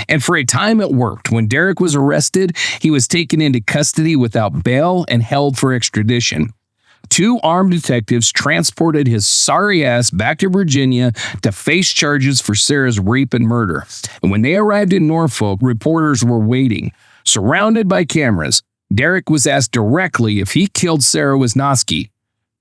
And for a time it worked. When Derek was arrested, he was taken into custody without bail and held for extradition. 2 armed detectives transported his sorry ass back to Virginia to face charges for Sara's rape and murder. And when they arrived in Norfolk, reporters were waiting. Surrounded by cameras, Derek was asked directly if he killed Sara Wisnosky.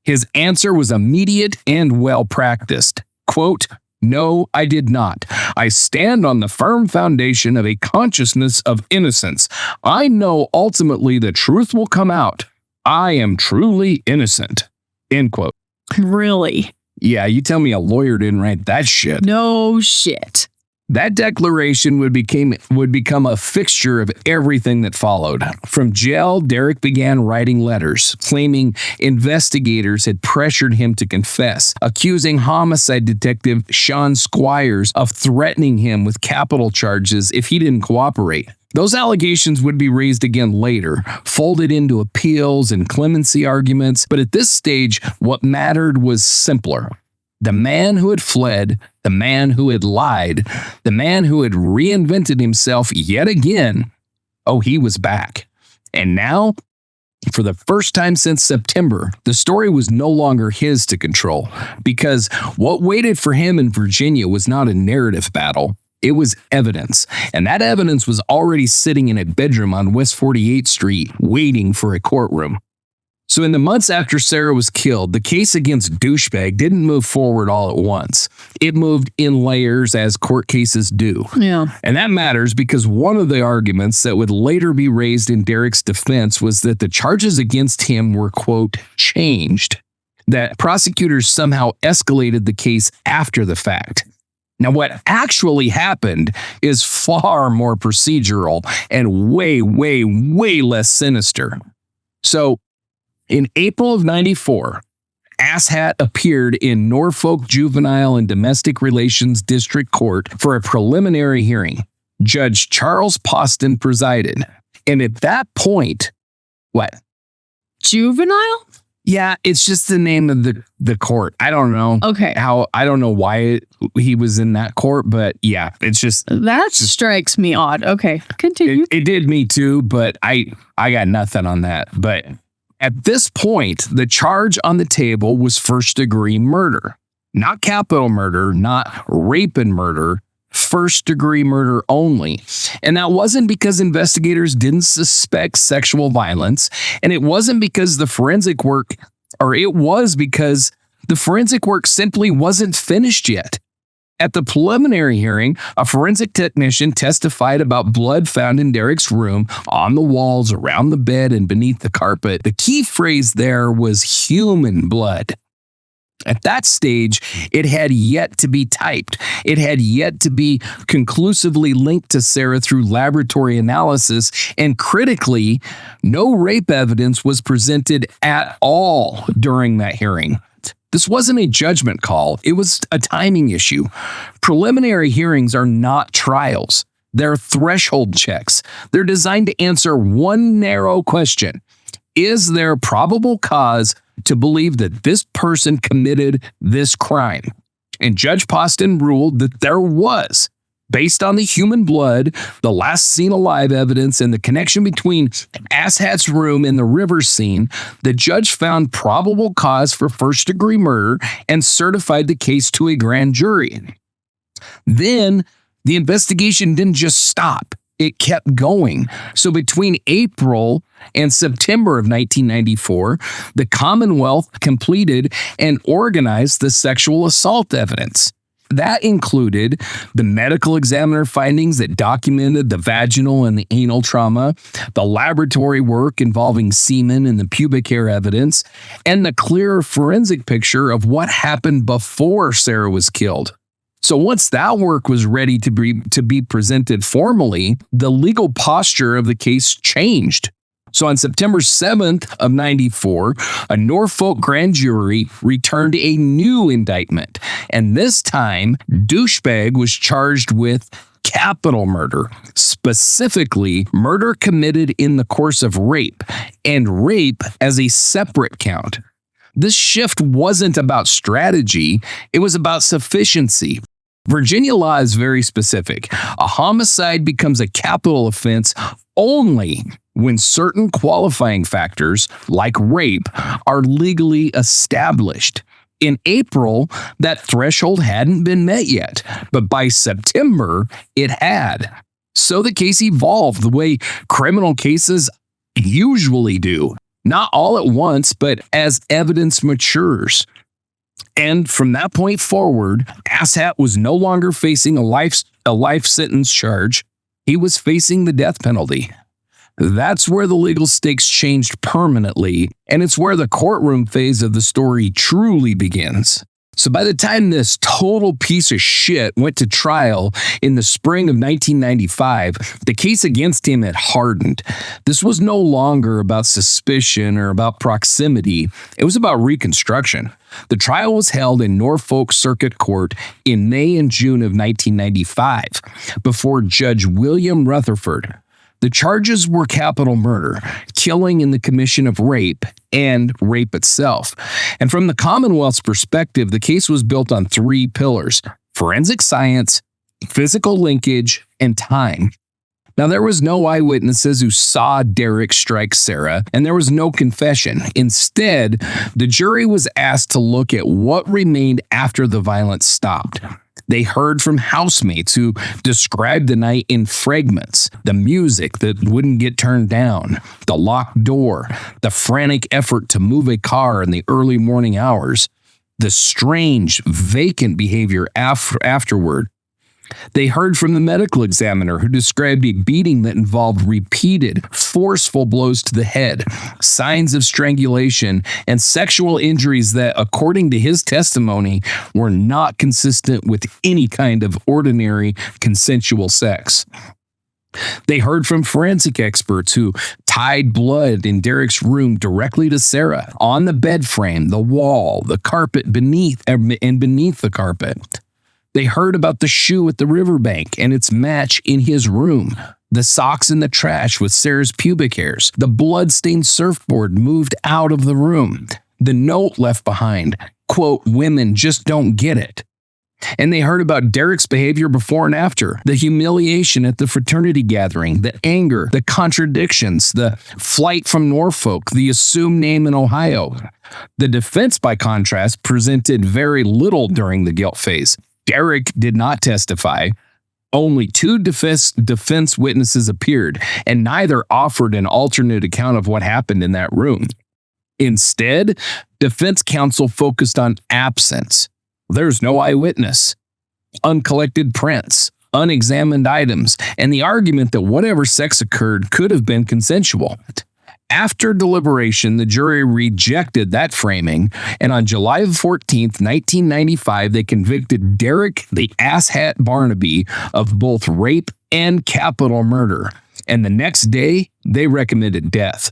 His answer was immediate and well-practiced. Quote, "No, I did not. I stand on the firm foundation of a consciousness of innocence. I know ultimately the truth will come out. I am truly innocent." End quote. Really? Yeah, you tell me a lawyer didn't write that shit. No shit. That declaration would become a fixture of everything that followed. From jail, Derek began writing letters, claiming investigators had pressured him to confess, accusing homicide detective Sean Squires of threatening him with capital charges if he didn't cooperate. Those allegations would be raised again later, folded into appeals and clemency arguments, but at this stage, what mattered was simpler. The man who had fled, the man who had lied, the man who had reinvented himself yet again, he was back. And now, for the first time since September, the story was no longer his to control, because what waited for him in Virginia was not a narrative battle. It was evidence, and that evidence was already sitting in a bedroom on West 48th Street, waiting for a courtroom. So in the months after Sara was killed, the case against Douchebag didn't move forward all at once. It moved in layers, as court cases do. Yeah. And that matters because one of the arguments that would later be raised in Derek's defense was that the charges against him were, quote, changed, that prosecutors somehow escalated the case after the fact. Now, what actually happened is far more procedural and way, way, way less sinister. So, in April of '94, Asshat appeared in Norfolk Juvenile and Domestic Relations District Court for a preliminary hearing. Judge Charles Poston presided. And at that point, what? Juvenile? Yeah, it's just the name of the court. I don't know. Okay. I don't know why he was in that court, but yeah, it's just... That strikes me odd. Okay, continue. It did me too, but I got nothing on that. But at this point, the charge on the table was first-degree murder. Not capital murder, not rape and murder, first-degree murder only. And that wasn't because investigators didn't suspect sexual violence, and it wasn't because the forensic work, or it was because the forensic work simply wasn't finished yet. At the preliminary hearing, a forensic technician testified about blood found in Derek's room, on the walls, around the bed, and beneath the carpet. The key phrase there was human blood. At that stage, it had yet to be typed. It had yet to be conclusively linked to Sara through laboratory analysis, and critically, no rape evidence was presented at all during that hearing. This wasn't a judgment call. It was a timing issue. Preliminary hearings are not trials. They're threshold checks. They're designed to answer one narrow question. Is there probable cause to believe that this person committed this crime? And Judge Poston ruled that there was. Based on the human blood, the last seen alive evidence, and the connection between Asshat's room and the river scene, the judge found probable cause for first-degree murder and certified the case to a grand jury. Then, the investigation didn't just stop. It kept going. So between April and September of 1994, the Commonwealth completed and organized the sexual assault evidence. That included the medical examiner findings that documented the vaginal and the anal trauma, the laboratory work involving semen and the pubic hair evidence, and the clear forensic picture of what happened before Sara was killed. So once that work was ready to be presented formally, the legal posture of the case changed. So on September 7th of '94, a Norfolk grand jury returned a new indictment. And this time, Douchebag was charged with capital murder, specifically murder committed in the course of rape, and rape as a separate count. This shift wasn't about strategy, it was about sufficiency. Virginia law is very specific. A homicide becomes a capital offense only when certain qualifying factors, like rape, are legally established. In April, that threshold hadn't been met yet, but by September, it had. So the case evolved the way criminal cases usually do. Not all at once, but as evidence matures. And from that point forward, Asshat was no longer facing a life sentence charge. He was facing the death penalty. That's where the legal stakes changed permanently, and it's where the courtroom phase of the story truly begins. So by the time this total piece of shit went to trial in the spring of 1995, the case against him had hardened. This was no longer about suspicion or about proximity. It was about reconstruction. The trial was held in Norfolk Circuit Court in May and June of 1995 before Judge William Rutherford. The charges were capital murder, killing in the commission of rape, and rape itself. And from the Commonwealth's perspective, the case was built on three pillars: forensic science, physical linkage, and time. Now, there was no eyewitnesses who saw Derek strike Sara, and there was no confession. Instead, the jury was asked to look at what remained after the violence stopped. They heard from housemates who described the night in fragments: the music that wouldn't get turned down, the locked door, the frantic effort to move a car in the early morning hours, the strange, vacant behavior afterward. They heard from the medical examiner who described a beating that involved repeated, forceful blows to the head, signs of strangulation, and sexual injuries that, according to his testimony, were not consistent with any kind of ordinary consensual sex. They heard from forensic experts who tied blood in Derek's room directly to Sara, on the bed frame, the wall, the carpet beneath the carpet. They heard about the shoe at the riverbank and its match in his room, the socks in the trash with Sara's pubic hairs, the blood-stained surfboard moved out of the room, the note left behind, quote, "Women just don't get it." And they heard about Derek's behavior before and after, the humiliation at the fraternity gathering, the anger, the contradictions, the flight from Norfolk, the assumed name in Ohio. The defense, by contrast, presented very little during the guilt phase. Derek did not testify. Only two defense witnesses appeared, and neither offered an alternate account of what happened in that room. Instead, defense counsel focused on absence. There's no eyewitness, uncollected prints, unexamined items, and the argument that whatever sex occurred could have been consensual. After deliberation, the jury rejected that framing, and on July 14th, 1995, they convicted Derek the asshat Barnabei of both rape and capital murder, and the next day, they recommended death.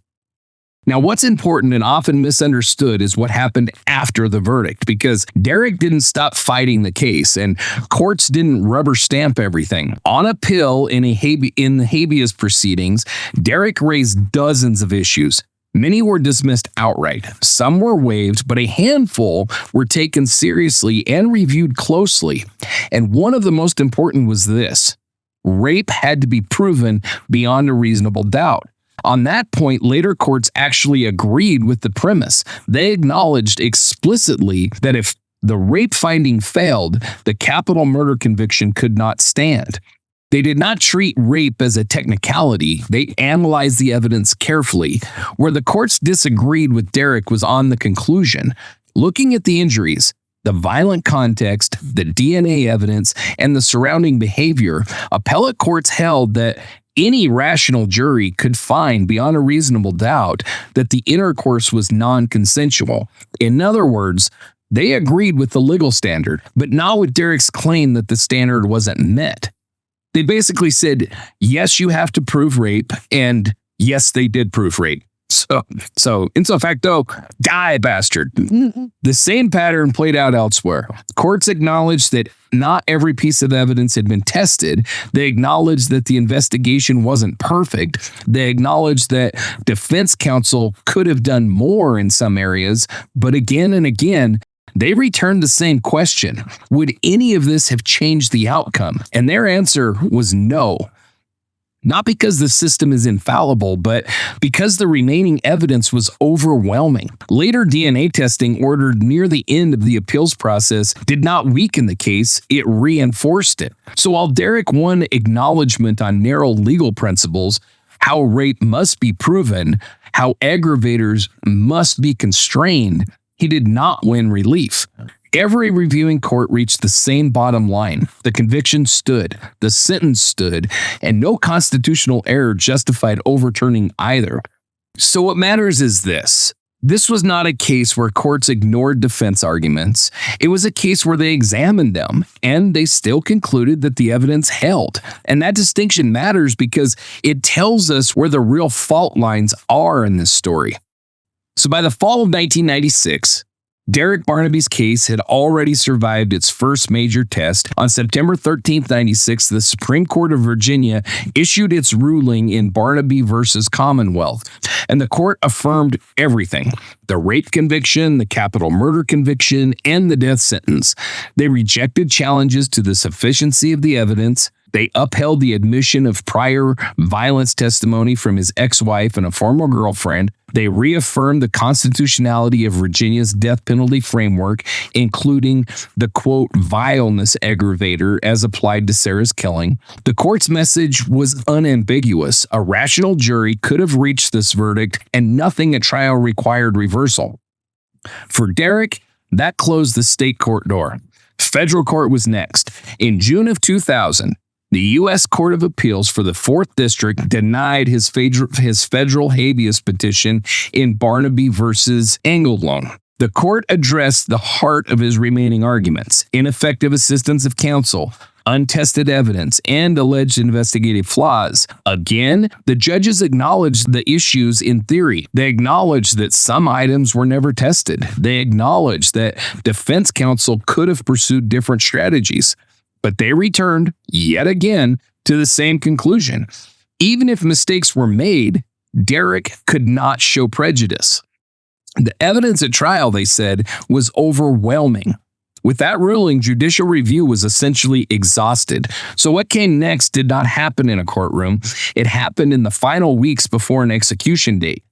Now, what's important and often misunderstood is what happened after the verdict, because Derek didn't stop fighting the case and courts didn't rubber stamp everything. On appeal in the habeas proceedings, Derek raised dozens of issues. Many were dismissed outright. Some were waived, but a handful were taken seriously and reviewed closely. And one of the most important was this: rape had to be proven beyond a reasonable doubt. On that point, later courts actually agreed with the premise. They acknowledged explicitly that if the rape finding failed, the capital murder conviction could not stand. They did not treat rape as a technicality. They analyzed the evidence carefully. Where the courts disagreed with Derek was on the conclusion. Looking at the injuries, the violent context, the DNA evidence, and the surrounding behavior, appellate courts held that any rational jury could find beyond a reasonable doubt that the intercourse was non-consensual. In other words, they agreed with the legal standard, but not with Derek's claim that the standard wasn't met. They basically said, yes, you have to prove rape, and yes, they did prove rape. So, ipso facto, die, bastard. The same pattern played out elsewhere. Courts acknowledged that not every piece of evidence had been tested. They acknowledged that the investigation wasn't perfect. They acknowledged that defense counsel could have done more in some areas, but again and again, they returned the same question: would any of this have changed the outcome? And their answer was no. Not because the system is infallible, but because the remaining evidence was overwhelming. Later DNA testing ordered near the end of the appeals process did not weaken the case, it reinforced it. So while Derek won acknowledgement on narrow legal principles, how rape must be proven, how aggravators must be constrained, he did not win relief. Every reviewing court reached the same bottom line. The conviction stood, the sentence stood, and no constitutional error justified overturning either. So what matters is this: This was not a case where courts ignored defense arguments. It was a case where they examined them, and they still concluded that the evidence held. And that distinction matters because it tells us where the real fault lines are in this story. So by the fall of 1996, Derek Barnabei's case had already survived its first major test. On September 13, 1996, the Supreme Court of Virginia issued its ruling in Barnabei versus Commonwealth, and the court affirmed everything: the rape conviction, the capital murder conviction, and the death sentence. They rejected challenges to the sufficiency of the evidence. They upheld the admission of prior violence testimony from his ex-wife and a former girlfriend. They reaffirmed the constitutionality of Virginia's death penalty framework, including the, quote, vileness aggravator as applied to Sara's killing. The court's message was unambiguous. A rational jury could have reached this verdict, and nothing at trial required reversal. For Derek, that closed the state court door. Federal court was next. In June of 2000, the U.S. Court of Appeals for the 4th District denied his federal habeas petition in Barnabei versus Engellown. The court addressed the heart of his remaining arguments: ineffective assistance of counsel, untested evidence, and alleged investigative flaws. Again, the judges acknowledged the issues in theory. They acknowledged that some items were never tested. They acknowledged that defense counsel could have pursued different strategies. But they returned, yet again, to the same conclusion. Even if mistakes were made, Derek could not show prejudice. The evidence at trial, they said, was overwhelming. With that ruling, judicial review was essentially exhausted. So what came next did not happen in a courtroom. It happened in the final weeks before an execution date.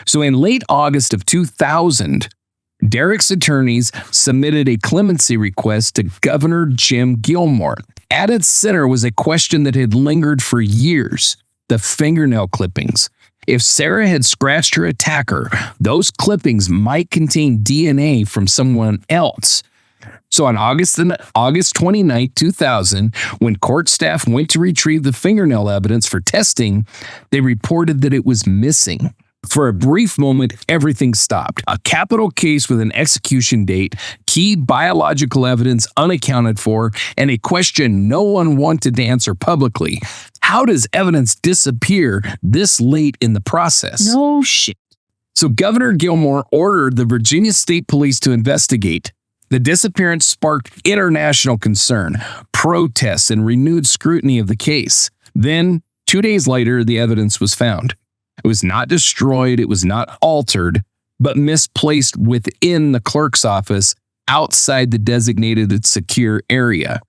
So in late August of 2000, Derek's attorneys submitted a clemency request to Governor Jim Gilmore. At its center was a question that had lingered for years: the fingernail clippings. If Sara had scratched her attacker, those clippings might contain DNA from someone else. So on August 29, 2000, when court staff went to retrieve the fingernail evidence for testing, they reported that it was missing. For a brief moment, everything stopped. A capital case with an execution date, key biological evidence unaccounted for, and a question no one wanted to answer publicly. How does evidence disappear this late in the process? No shit. So Governor Gilmore ordered the Virginia State Police to investigate. The disappearance sparked international concern, protests, and renewed scrutiny of the case. Then, 2 days later, the evidence was found. It was not destroyed, it was not altered, but misplaced within the clerk's office outside the designated secure area.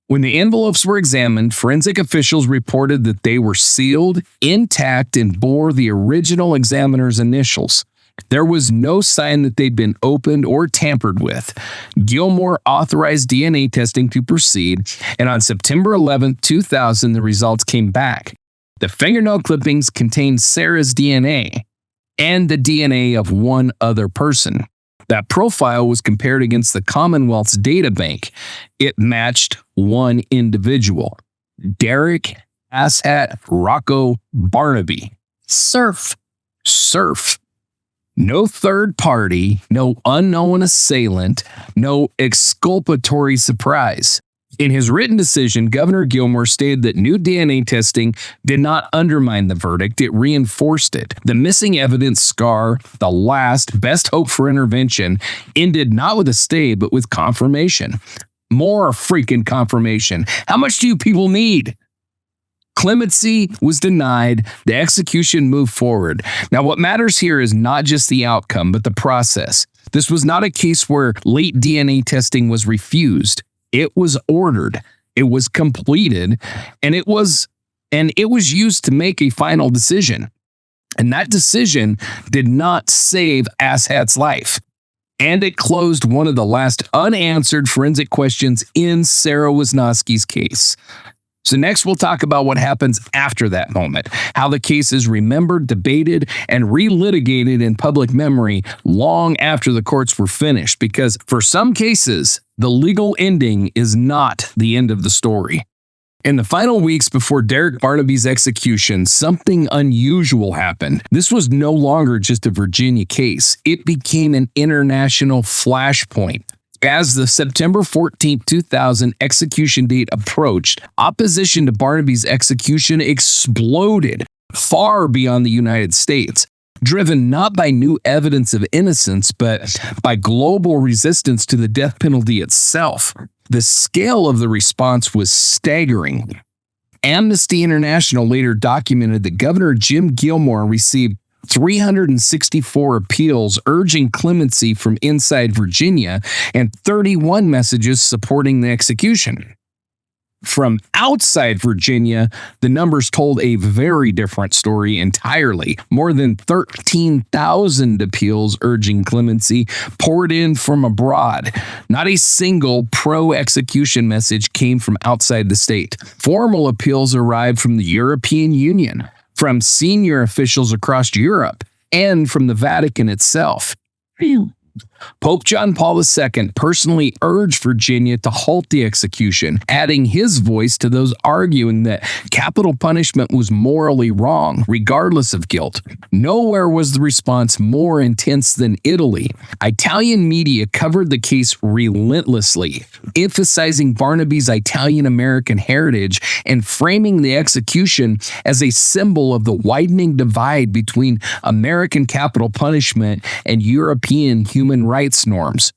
When the envelopes were examined, forensic officials reported that they were sealed, intact, and bore the original examiner's initials. There was no sign that they'd been opened or tampered with. Gilmore authorized DNA testing to proceed, and on September 11, 2000, the results came back. The fingernail clippings contained Sara's DNA and the DNA of one other person. That profile was compared against the Commonwealth's data bank. It matched one individual: Derek Asshat Rocco Barnabei. Surf. No third party, no unknown assailant, no exculpatory surprise. In his written decision, Governor Gilmore stated that new DNA testing did not undermine the verdict, it reinforced it. The missing evidence scar, the last best hope for intervention, ended not with a stay, but with confirmation. More freaking confirmation. How much do you people need? Clemency was denied. The execution moved forward. Now, what matters here is not just the outcome, but the process. This was not a case where late DNA testing was refused. It was ordered, it was completed, and it was used to make a final decision. And that decision did not save Asshat's life. And it closed one of the last unanswered forensic questions in Sara Wisnosky's case. So next we'll talk about what happens after that moment, how the case is remembered, debated, and relitigated in public memory long after the courts were finished, because for some cases, the legal ending is not the end of the story. In the final weeks before Derek Barnabei's execution, something unusual happened. This was no longer just a Virginia case. It became an international flashpoint. As the September 14, 2000 execution date approached, opposition to Barnabei's execution exploded far beyond the United States, driven not by new evidence of innocence, but by global resistance to the death penalty itself. The scale of the response was staggering. Amnesty International later documented that Governor Jim Gilmore received 364 appeals urging clemency from inside Virginia and 31 messages supporting the execution. From outside Virginia, the numbers told a very different story entirely. More than 13,000 appeals urging clemency poured in from abroad. Not a single pro-execution message came from outside the state. Formal appeals arrived from the European Union, from senior officials across Europe, and from the Vatican itself. Pope John Paul II personally urged Virginia to halt the execution, adding his voice to those arguing that capital punishment was morally wrong, regardless of guilt. Nowhere was the response more intense than Italy. Italian media covered the case relentlessly, emphasizing Barnabei's Italian-American heritage and framing the execution as a symbol of the widening divide between American capital punishment and European human rights norms.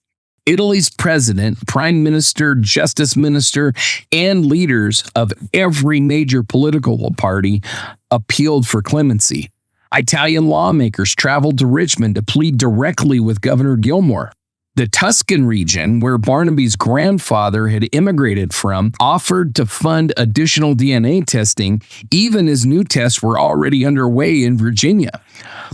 Italy's president, prime minister, justice minister, and leaders of every major political party appealed for clemency. Italian lawmakers traveled to Richmond to plead directly with Governor Gilmore. The Tuscan region, where Barnabei's grandfather had immigrated from, offered to fund additional DNA testing, even as new tests were already underway in Virginia.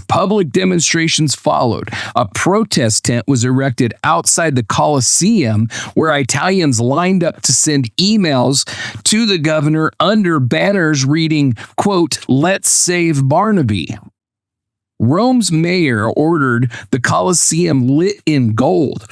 Public demonstrations followed. A protest tent was erected outside the Coliseum, where Italians lined up to send emails to the governor under banners reading, quote, "Let's save Barnabei." Rome's mayor ordered the Colosseum lit in gold,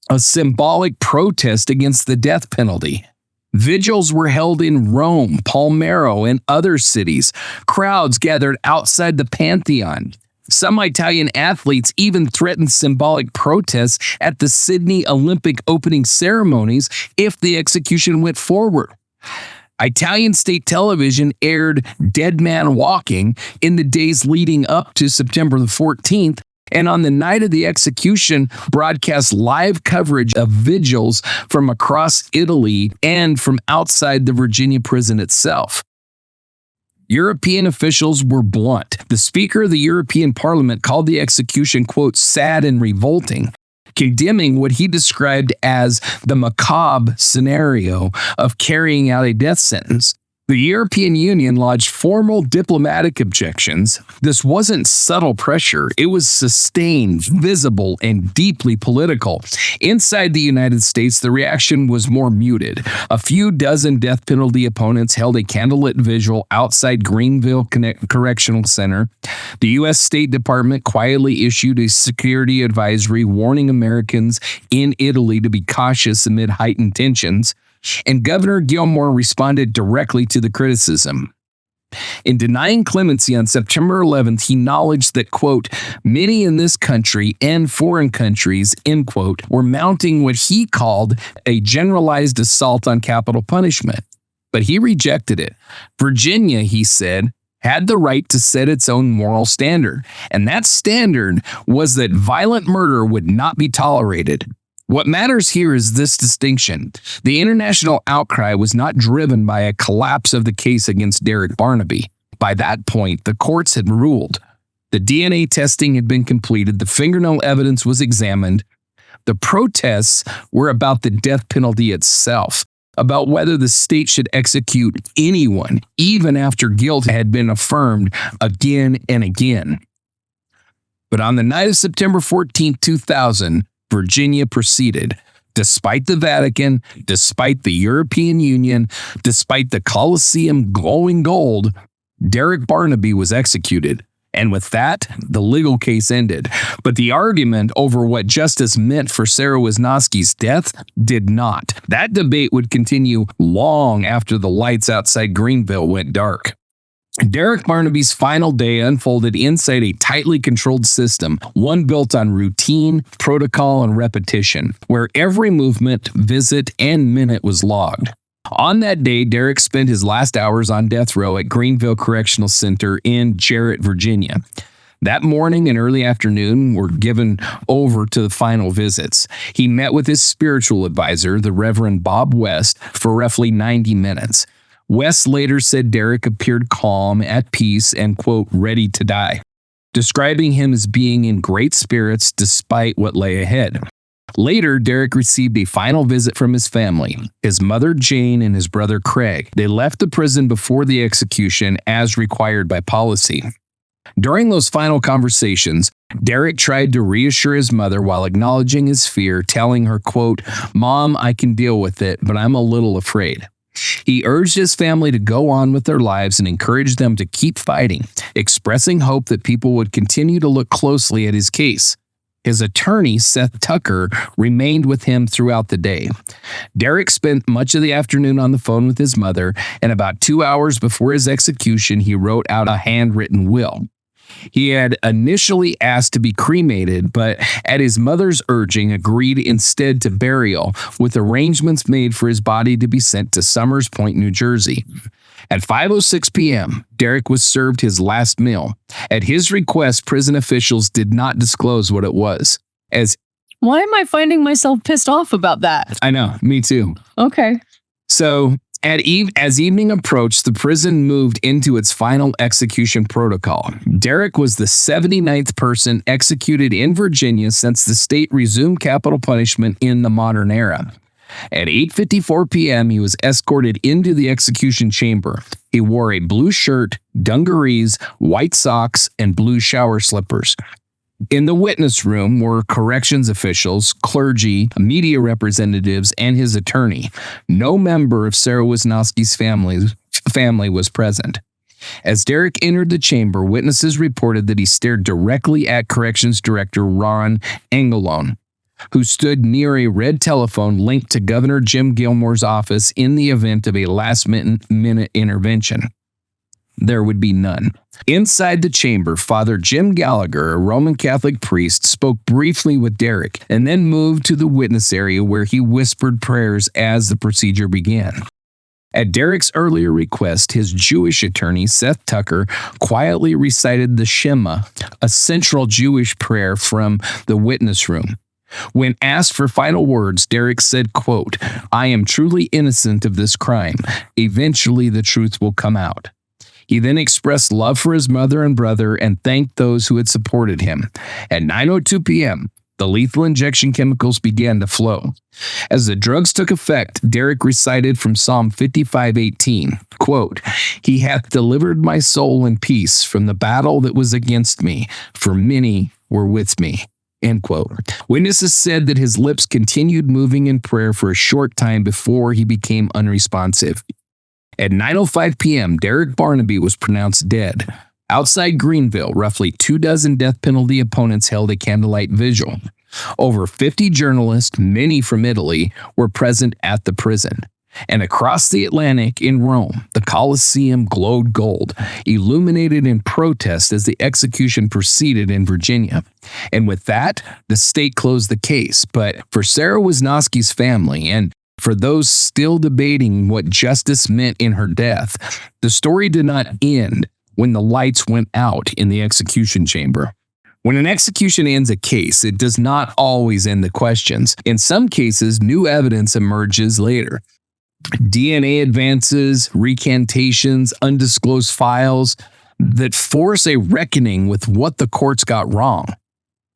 a symbolic protest against the death penalty. Vigils were held in Rome, Palmero, and other cities. Crowds gathered outside the Pantheon. Some Italian athletes even threatened symbolic protests at the Sydney Olympic opening ceremonies if the execution went forward. Italian state television aired Dead Man Walking in the days leading up to September the 14th, and on the night of the execution, broadcast live coverage of vigils from across Italy and from outside the Virginia prison itself. European officials were blunt. The Speaker of the European Parliament called the execution, quote, "sad and revolting," condemning what he described as the macabre scenario of carrying out a death sentence. The European Union lodged formal diplomatic objections. This wasn't subtle pressure. It was sustained, visible, and deeply political. Inside the United States, the reaction was more muted. A few dozen death penalty opponents held a candlelit vigil outside Greenville Correctional Center. The U.S. State Department quietly issued a security advisory warning Americans in Italy to be cautious amid heightened tensions. And Governor Gilmore responded directly to the criticism. In denying clemency on September 11th, he acknowledged that, quote, "many in this country and foreign countries," end quote, were mounting what he called a generalized assault on capital punishment. But he rejected it. Virginia, he said, had the right to set its own moral standard, and that standard was that violent murder would not be tolerated. What matters here is this distinction. The international outcry was not driven by a collapse of the case against Derek Barnabei. By that point, the courts had ruled. The DNA testing had been completed. The fingernail evidence was examined. The protests were about the death penalty itself, about whether the state should execute anyone, even after guilt had been affirmed again and again. But on the night of September 14, 2000, Virginia proceeded. Despite the Vatican, despite the European Union, despite the Colosseum glowing gold, Derek Barnabei was executed. And with that, the legal case ended. But the argument over what justice meant for Sara Wisnosky's death did not. That debate would continue long after the lights outside Greenville went dark. Derek Barnabei's final day unfolded inside a tightly controlled system, one built on routine, protocol, and repetition, where every movement, visit, and minute was logged. On that day, Derek spent his last hours on death row at Greenville Correctional Center in Jarrett, Virginia. That morning and early afternoon were given over to the final visits. He met with his spiritual advisor, the Reverend Bob West, for roughly 90 minutes. West later said Derek appeared calm, at peace, and, quote, ready to die, describing him as being in great spirits despite what lay ahead. Later, Derek received a final visit from his family, his mother Jane and his brother Craig. They left the prison before the execution as required by policy. During those final conversations, Derek tried to reassure his mother while acknowledging his fear, telling her, quote, Mom, I can deal with it, but I'm a little afraid. He urged his family to go on with their lives and encouraged them to keep fighting, expressing hope that people would continue to look closely at his case. His attorney, Seth Tucker, remained with him throughout the day. Derek spent much of the afternoon on the phone with his mother, and about 2 hours before his execution, he wrote out a handwritten will. He had initially asked to be cremated, but at his mother's urging, agreed instead to burial, with arrangements made for his body to be sent to Summers Point, New Jersey. At 5:06 p.m., Derek was served his last meal. At his request, prison officials did not disclose what it was. Why am I finding myself pissed off about that? I know, me too. Okay. So, as evening approached, the prison moved into its final execution protocol. Derek was the 79th person executed in Virginia since the state resumed capital punishment in the modern era. At 8:54 p.m., he was escorted into the execution chamber. He wore a blue shirt, dungarees, white socks, and blue shower slippers. In the witness room were corrections officials, clergy, media representatives, and his attorney. No member of Sara Wisnosky's family was present. As Derek entered the chamber, witnesses reported that he stared directly at Corrections Director Ron Angelone, who stood near a red telephone linked to Governor Jim Gilmore's office in the event of a last-minute intervention. There would be none. Inside the chamber, Father Jim Gallagher, a Roman Catholic priest, spoke briefly with Derek and then moved to the witness area where he whispered prayers as the procedure began. At Derek's earlier request, his Jewish attorney, Seth Tucker, quietly recited the Shema, a central Jewish prayer from the witness room. When asked for final words, Derek said, quote, I am truly innocent of this crime. Eventually the truth will come out. He then expressed love for his mother and brother and thanked those who had supported him. At 9:02 p.m., the lethal injection chemicals began to flow. As the drugs took effect, Derek recited from Psalm 55:18, quote, He hath delivered my soul in peace from the battle that was against me, for many were with me. End quote. Witnesses said that his lips continued moving in prayer for a short time before he became unresponsive. At 9:05 p.m., Derek Barnabei was pronounced dead. Outside Greenville, roughly 24 death penalty opponents held a candlelight vigil. Over 50 journalists, many from Italy, were present at the prison. And across the Atlantic in Rome, the Colosseum glowed gold, illuminated in protest as the execution proceeded in Virginia. And with that, the state closed the case. But for Sara Wisnosky's family and for those still debating what justice meant in her death, the story did not end when the lights went out in the execution chamber. When an execution ends a case, it does not always end the questions. In some cases, new evidence emerges later. DNA advances, recantations, undisclosed files that force a reckoning with what the courts got wrong.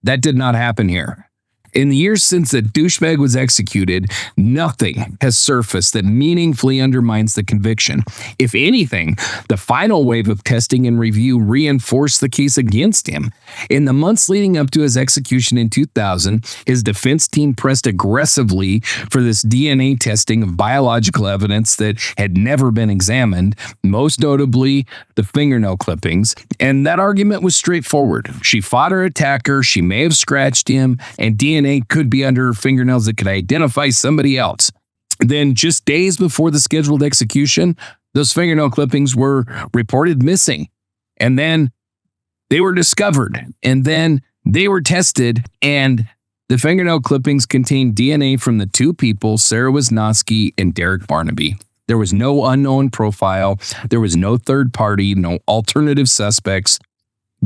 That did not happen here. In the years since the douchebag was executed, nothing has surfaced that meaningfully undermines the conviction. If anything, the final wave of testing and review reinforced the case against him. In the months leading up to his execution in 2000, his defense team pressed aggressively for this DNA testing of biological evidence that had never been examined, most notably the fingernail clippings. And that argument was straightforward. She fought her attacker, she may have scratched him, and DNA could be under her fingernails that could identify somebody else. Then, just days before the scheduled execution, those fingernail clippings were reported missing. And then they were discovered. And then they were tested. And the fingernail clippings contained DNA from the two people, Sara Wisnosky and Derek Barnabei. There was no unknown profile. There was no third party, no alternative suspects.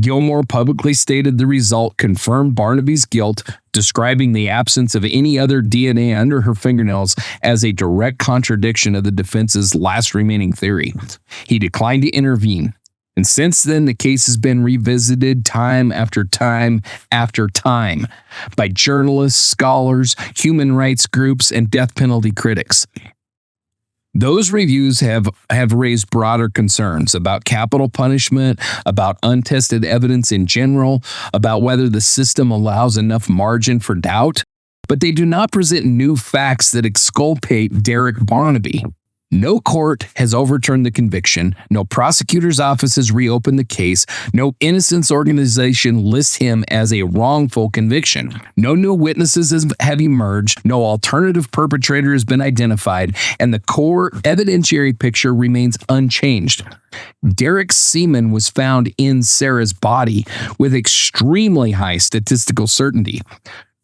Gilmore publicly stated the result confirmed Barnabei's guilt, describing the absence of any other DNA under her fingernails as a direct contradiction of the defense's last remaining theory. He declined to intervene. And since then, the case has been revisited time after time after time by journalists, scholars, human rights groups, and death penalty critics. Those reviews have raised broader concerns about capital punishment, about untested evidence in general, about whether the system allows enough margin for doubt, but they do not present new facts that exculpate Derek Barnabei. No court has overturned the conviction. No prosecutor's office has reopened the case. No innocence organization lists him as a wrongful conviction. No new witnesses have emerged. No alternative perpetrator has been identified. And the core evidentiary picture remains unchanged. Derek's semen was found in Sara's body with extremely high statistical certainty.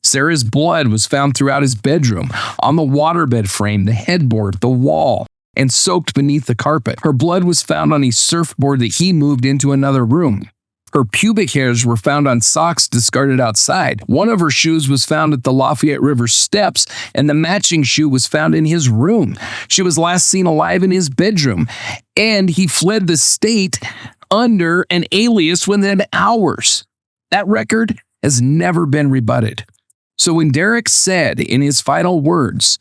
Sara's blood was found throughout his bedroom, on the waterbed frame, the headboard, the wall, and soaked beneath the carpet. Her blood was found on a surfboard that he moved into another room. Her pubic hairs were found on socks discarded outside. One of her shoes was found at the Lafayette River steps, and the matching shoe was found in his room. She was last seen alive in his bedroom, and he fled the state under an alias within hours. That record has never been rebutted. So when Derek said in his final words,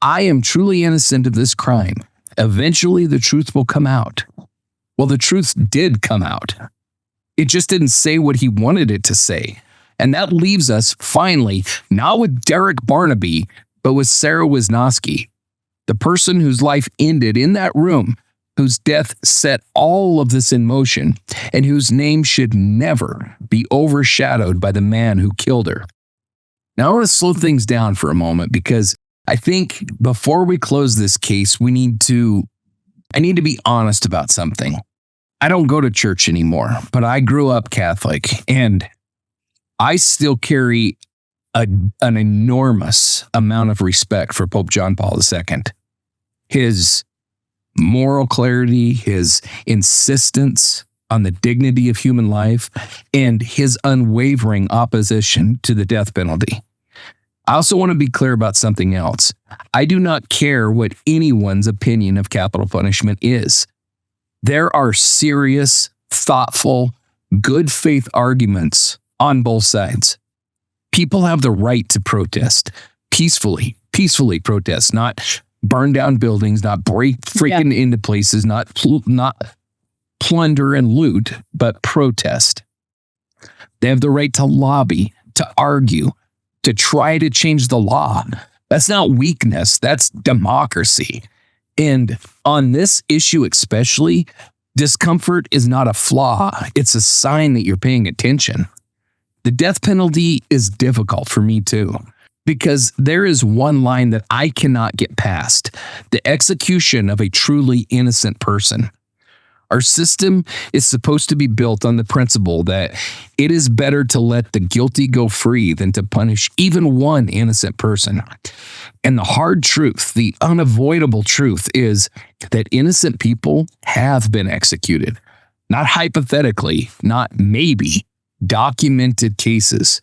"I am truly innocent of this crime. Eventually the truth will come out." Well, the truth did come out. It just didn't say what he wanted it to say. And that leaves us, finally, not with Derek Barnabei, but with Sara Wisnosky, the person whose life ended in that room, whose death set all of this in motion, and whose name should never be overshadowed by the man who killed her. Now I want to slow things down for a moment because I think before we close this case, I need to be honest about something. I don't go to church anymore, but I grew up Catholic and I still carry an enormous amount of respect for Pope John Paul II. His moral clarity, his insistence on the dignity of human life, and his unwavering opposition to the death penalty. I also want to be clear about something else. I do not care what anyone's opinion of capital punishment is. There are serious, thoughtful, good faith arguments on both sides. People have the right to protest peacefully protest, not burn down buildings, not break freaking into places, not plunder and loot, but protest. They have the right to lobby, to argue, to try to change the law. That's not weakness, that's democracy. And on this issue especially, discomfort is not a flaw, it's a sign that you're paying attention. The death penalty is difficult for me too, because there is one line that I cannot get past: the execution of a truly innocent person. Our system is supposed to be built on the principle that it is better to let the guilty go free than to punish even one innocent person. And the hard truth, the unavoidable truth, is that innocent people have been executed. Not hypothetically, not maybe, documented cases.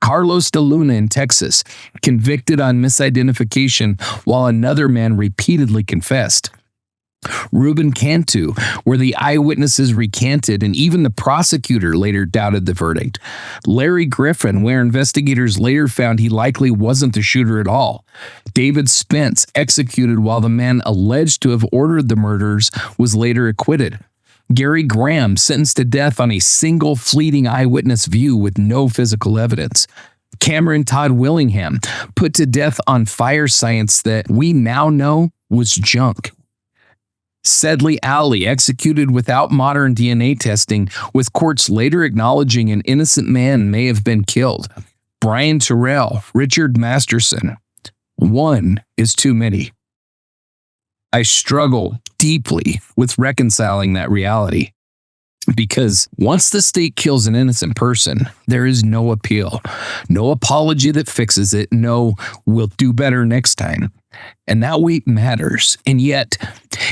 Carlos de Luna in Texas, convicted on misidentification while another man repeatedly confessed. Reuben Cantu, where the eyewitnesses recanted and even the prosecutor later doubted the verdict. Larry Griffin, where investigators later found he likely wasn't the shooter at all. David Spence, executed while the man alleged to have ordered the murders was later acquitted. Gary Graham, sentenced to death on a single fleeting eyewitness view with no physical evidence. Cameron Todd Willingham, put to death on fire science that we now know was junk. Sedley Alley, executed without modern DNA testing, with courts later acknowledging an innocent man may have been killed. Brian Terrell, Richard Masterson. One is too many. I struggle deeply with reconciling that reality. Because once the state kills an innocent person, there is no appeal, no apology that fixes it, no, we'll do better next time. And that weight matters. And yet,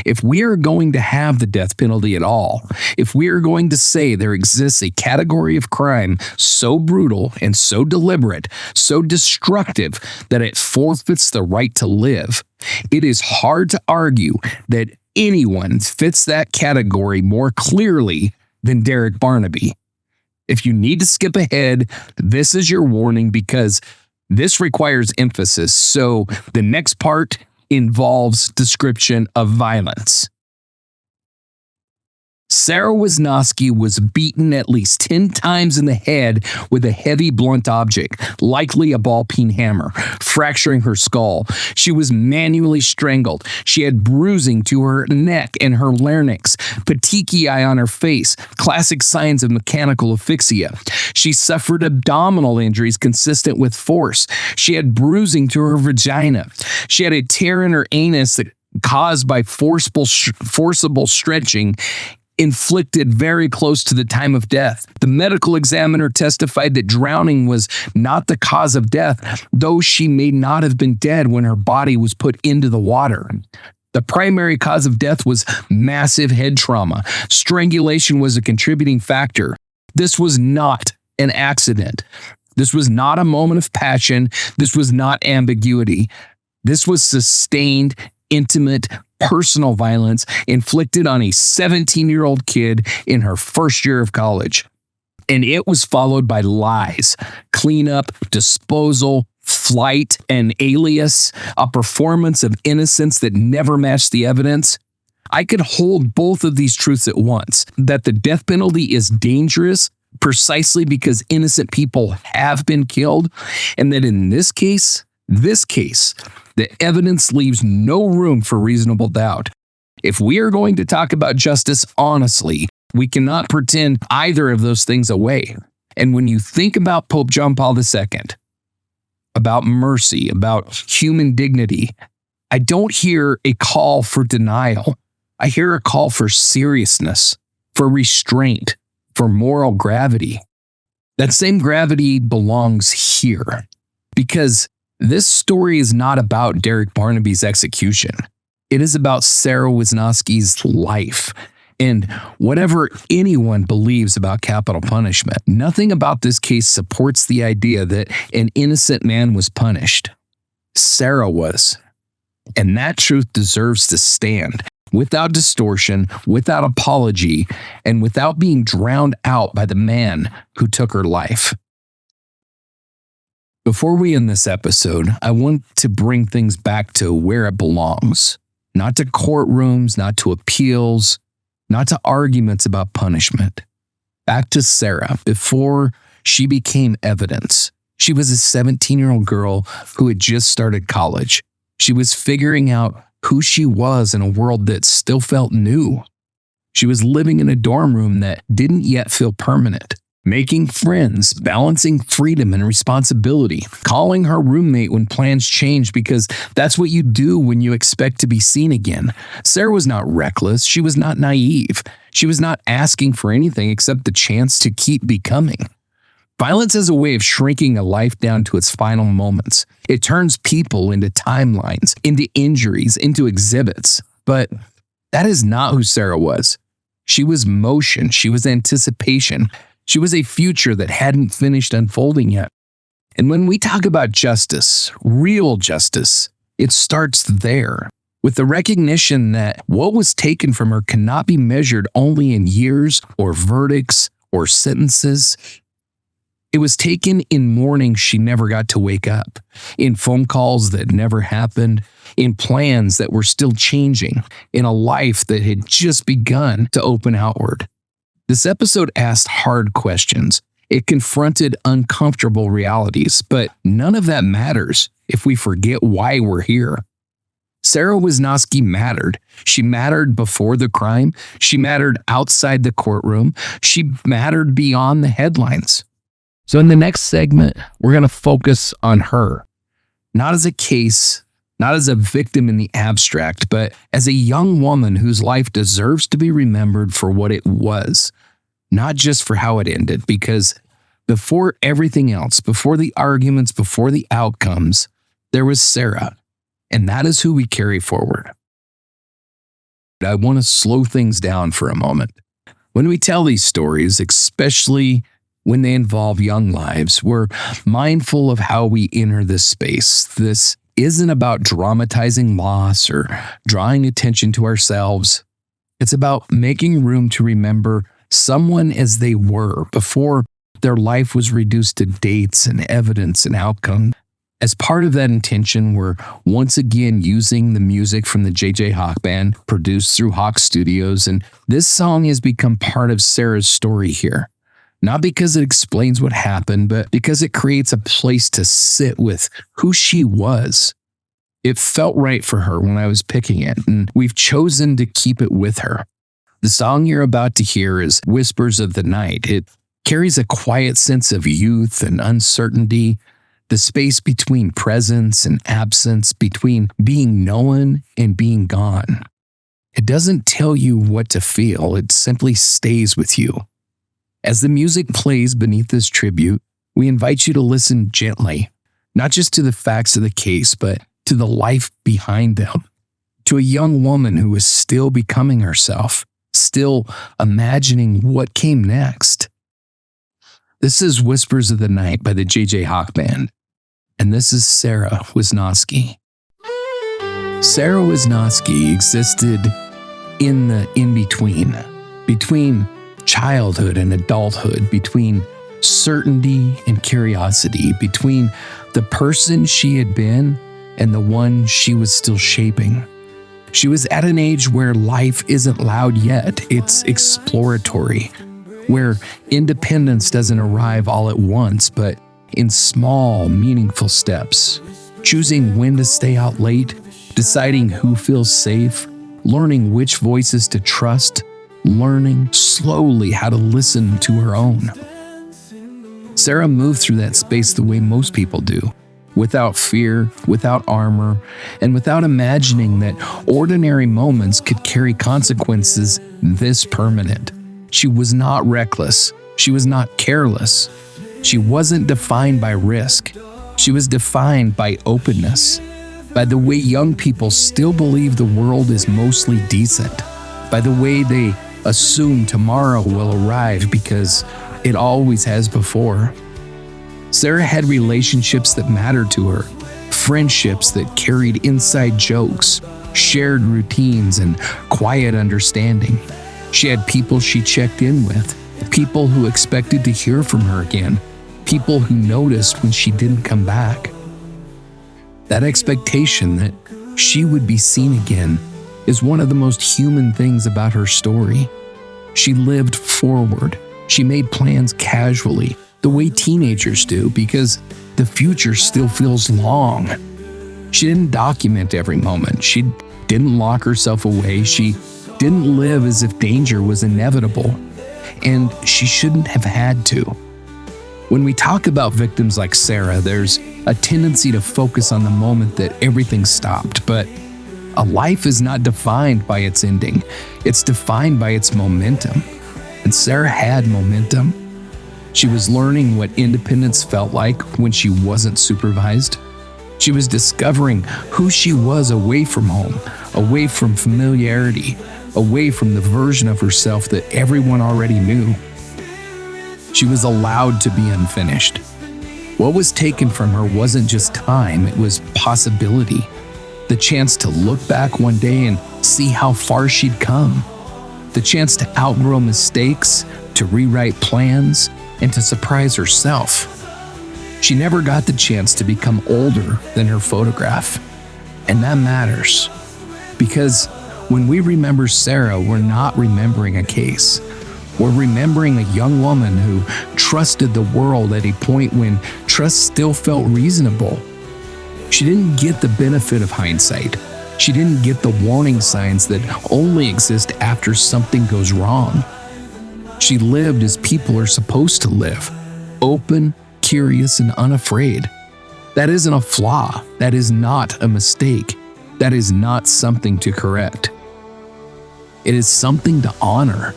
if we are going to have the death penalty at all, if we are going to say there exists a category of crime so brutal and so deliberate, so destructive that it forfeits the right to live, it is hard to argue that anyone fits that category more clearly than Derek Barnabei. If you need to skip ahead, this is your warning because this requires emphasis. So the next part involves description of violence. Sara Wisnosky was beaten at least 10 times in the head with a heavy blunt object, likely a ball-peen hammer, fracturing her skull. She was manually strangled. She had bruising to her neck and her larynx, petechiae on her face, classic signs of mechanical asphyxia. She suffered abdominal injuries consistent with force. She had bruising to her vagina. She had a tear in her anus that caused by forcible stretching, inflicted very close to the time of death. The medical examiner testified that drowning was not the cause of death, though she may not have been dead when her body was put into the water. The primary cause of death was massive head trauma. Strangulation was a contributing factor. This was not an accident. This was not a moment of passion. This was not ambiguity. This was sustained, intimate, personal violence inflicted on a 17-year-old kid in her first year of college. And it was followed by lies, cleanup, disposal, flight, and alias, a performance of innocence that never matched the evidence. I could hold both of these truths at once, that the death penalty is dangerous precisely because innocent people have been killed, and that in this case, the evidence leaves no room for reasonable doubt. If we are going to talk about justice honestly, we cannot pretend either of those things away. And when you think about Pope John Paul II, about mercy, about human dignity, I don't hear a call for denial. I hear a call for seriousness, for restraint, for moral gravity. That same gravity belongs here, because this story is not about Derek Barnabei's execution. It is about Sara Wisnosky's life. And whatever anyone believes about capital punishment, nothing about this case supports the idea that an innocent man was punished. Sara was. And that truth deserves to stand without distortion, without apology, and without being drowned out by the man who took her life. Before we end this episode, I want to bring things back to where it belongs. Not to courtrooms, not to appeals, not to arguments about punishment. Back to Sara before she became evidence. She was a 17-year-old girl who had just started college. She was figuring out who she was in a world that still felt new. She was living in a dorm room that didn't yet feel permanent. Making friends, balancing freedom and responsibility, calling her roommate when plans change because that's what you do when you expect to be seen again. Sara was not reckless. She was not naive. She was not asking for anything except the chance to keep becoming. Violence is a way of shrinking a life down to its final moments. It turns people into timelines, into injuries, into exhibits. But that is not who Sara was. She was motion. She was anticipation. She was a future that hadn't finished unfolding yet. And when we talk about justice, real justice, it starts there, with the recognition that what was taken from her cannot be measured only in years or verdicts or sentences. It was taken in mornings she never got to wake up, in phone calls that never happened, in plans that were still changing, in a life that had just begun to open outward. This episode asked hard questions. It confronted uncomfortable realities, but none of that matters if we forget why we're here. Sara Wisnosky mattered. She mattered before the crime. She mattered outside the courtroom. She mattered beyond the headlines. So in the next segment, we're going to focus on her, not as a case, not as a victim in the abstract, but as a young woman whose life deserves to be remembered for what it was, not just for how it ended, because before everything else, before the arguments, before the outcomes, there was Sara, and that is who we carry forward. I want to slow things down for a moment. When we tell these stories, especially when they involve young lives, we're mindful of how we enter this space. This isn't about dramatizing loss or drawing attention to ourselves. It's about making room to remember someone as they were before their life was reduced to dates and evidence and outcome. As part of that intention, we're once again using the music from the J.J. Hawk Band, produced through Hawk Studios, and this song has become part of Sara's story here. Not because it explains what happened, but because it creates a place to sit with who she was. It felt right for her when I was picking it, and we've chosen to keep it with her. The song you're about to hear is Whispers of the Night. It carries a quiet sense of youth and uncertainty, the space between presence and absence, between being known and being gone. It doesn't tell you what to feel, it simply stays with you. As the music plays beneath this tribute, we invite you to listen gently, not just to the facts of the case, but to the life behind them, to a young woman who is still becoming herself, still imagining what came next. This is Whispers of the Night by the J.J. Hawk Band, and this is Sara Wisnosky. Sara Wisnosky existed in the in-between, between childhood and adulthood, between certainty and curiosity, between the person she had been and the one she was still shaping. She was at an age where life isn't loud yet, it's exploratory, where independence doesn't arrive all at once, but in small, meaningful steps, choosing when to stay out late, deciding who feels safe, learning which voices to trust, learning slowly how to listen to her own. Sara moved through that space the way most people do, without fear, without armor, and without imagining that ordinary moments could carry consequences this permanent. She was not reckless. She was not careless. She wasn't defined by risk. She was defined by openness, by the way young people still believe the world is mostly decent, by the way they assume tomorrow will arrive because it always has before. Sara had relationships that mattered to her, friendships that carried inside jokes, shared routines, and quiet understanding. She had people she checked in with, people who expected to hear from her again, people who noticed when she didn't come back. That expectation that she would be seen again is one of the most human things about her story. She lived forward. She made plans casually, the way teenagers do, because the future still feels long. She didn't document every moment. She didn't lock herself away. She didn't live as if danger was inevitable, and she shouldn't have had to. When we talk about victims like Sara, there's a tendency to focus on the moment that everything stopped, but a life is not defined by its ending. It's defined by its momentum. And Sara had momentum. She was learning what independence felt like when she wasn't supervised. She was discovering who she was away from home, away from familiarity, away from the version of herself that everyone already knew. She was allowed to be unfinished. What was taken from her wasn't just time, it was possibility. the chance to look back one day and see how far she'd come, the chance to outgrow mistakes, to rewrite plans, and to surprise herself. She never got the chance to become older than her photograph. And that matters, because when we remember Sara, we're not remembering a case. We're remembering a young woman who trusted the world at a point when trust still felt reasonable. She didn't get the benefit of hindsight. She didn't get the warning signs that only exist after something goes wrong. She lived as people are supposed to live, open, curious, and unafraid. That isn't a flaw. That is not a mistake. That is not something to correct. It is something to honor.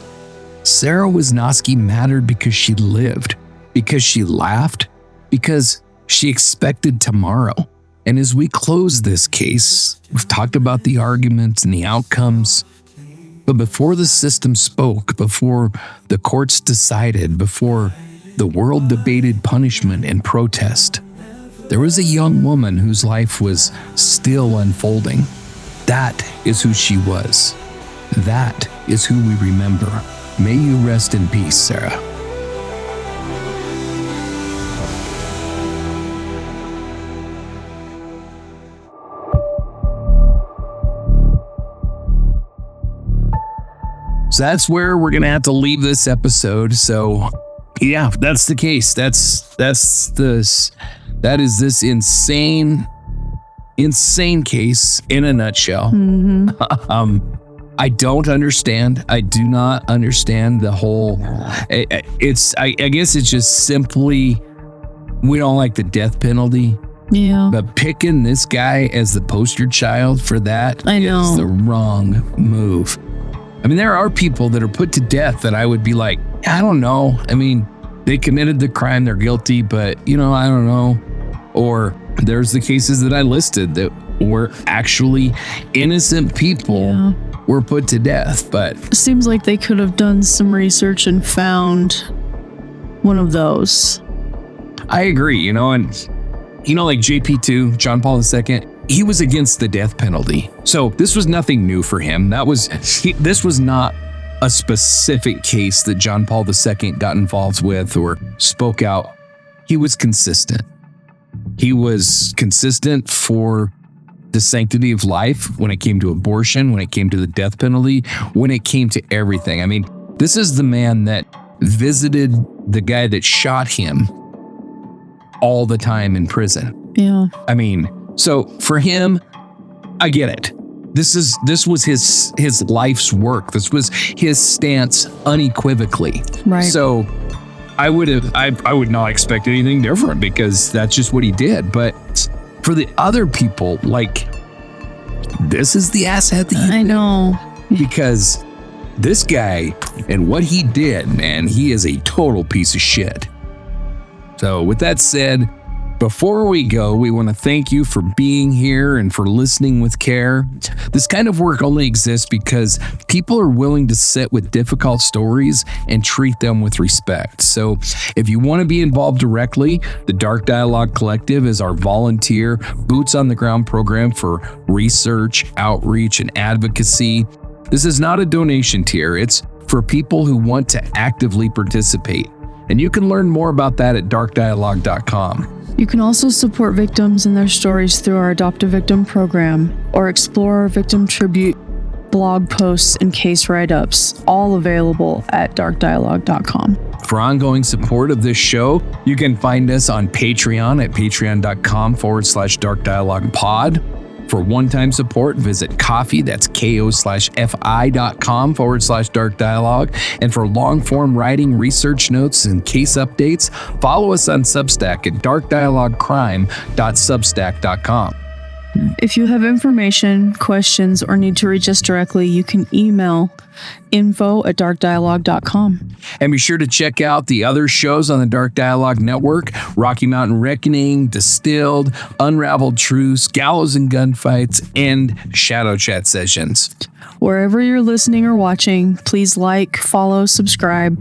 Sara Wisnosky mattered because she lived, because she laughed, because she expected tomorrow. And as we close this case, we've talked about the arguments and the outcomes, but before the system spoke, before the courts decided, before the world debated punishment and protest, there was a young woman whose life was still unfolding. That is who she was. That is who we remember. May you rest in peace, Sara. So that's where we're going to have to leave this episode. So yeah, that's the case. That is this insane case in a nutshell. Mm-hmm. I don't understand. I do not understand the whole. I guess it's just simply we don't like the death penalty. Yeah. But picking this guy as the poster child for that is the wrong move. I mean, there are people that are put to death that I would be like, I don't know. I mean, they committed the crime, they're guilty, but I don't know. Or there's the cases that I listed that were actually innocent people were put to death, but it seems like they could have done some research and found one of those. I agree, and like JP2, John Paul II, he was against the death penalty. So this was nothing new for him. This was not a specific case that John Paul II got involved with or spoke out. He was consistent. He was consistent for the sanctity of life when it came to abortion, when it came to the death penalty, when it came to everything. I mean, this is the man that visited the guy that shot him all the time in prison. Yeah. I mean, so for him, I get it. This was his life's work. This was his stance unequivocally. Right. So I would not expect anything different because that's just what he did. But for the other people, like, this is the asshat that I know. Because this guy and what he did, man, he is a total piece of shit. So with that said, before we go, we want to thank you for being here and for listening with care. This kind of work only exists because people are willing to sit with difficult stories and treat them with respect. So if you want to be involved directly, the Dark Dialogue Collective is our volunteer, boots on the ground program for research, outreach, and advocacy. This is not a donation tier. It's for people who want to actively participate. And you can learn more about that at darkdialogue.com. You can also support victims and their stories through our Adopt a Victim program or explore our victim tribute blog posts and case write-ups, all available at darkdialogue.com. For ongoing support of this show, you can find us on Patreon at patreon.com/darkdialoguepod. For one-time support, visit Ko-fi, that's ko.fi.com/darkdialogue. And for long-form writing, research notes, and case updates, follow us on Substack at darkdialoguecrime.substack.com. If you have information, questions, or need to reach us directly, you can email info@darkdialogue.com. And be sure to check out the other shows on the Dark Dialogue Network: Rocky Mountain Reckoning, Distilled, Unraveled Truths, Gallows and Gunfights, and Shadow Chat Sessions. Wherever you're listening or watching, please like, follow, subscribe,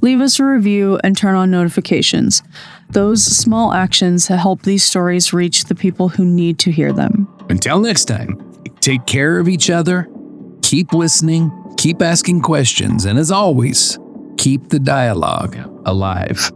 leave us a review, and turn on notifications. Those small actions help these stories reach the people who need to hear them. Until next time, take care of each other, keep listening, keep asking questions, and as always, keep the dialogue alive.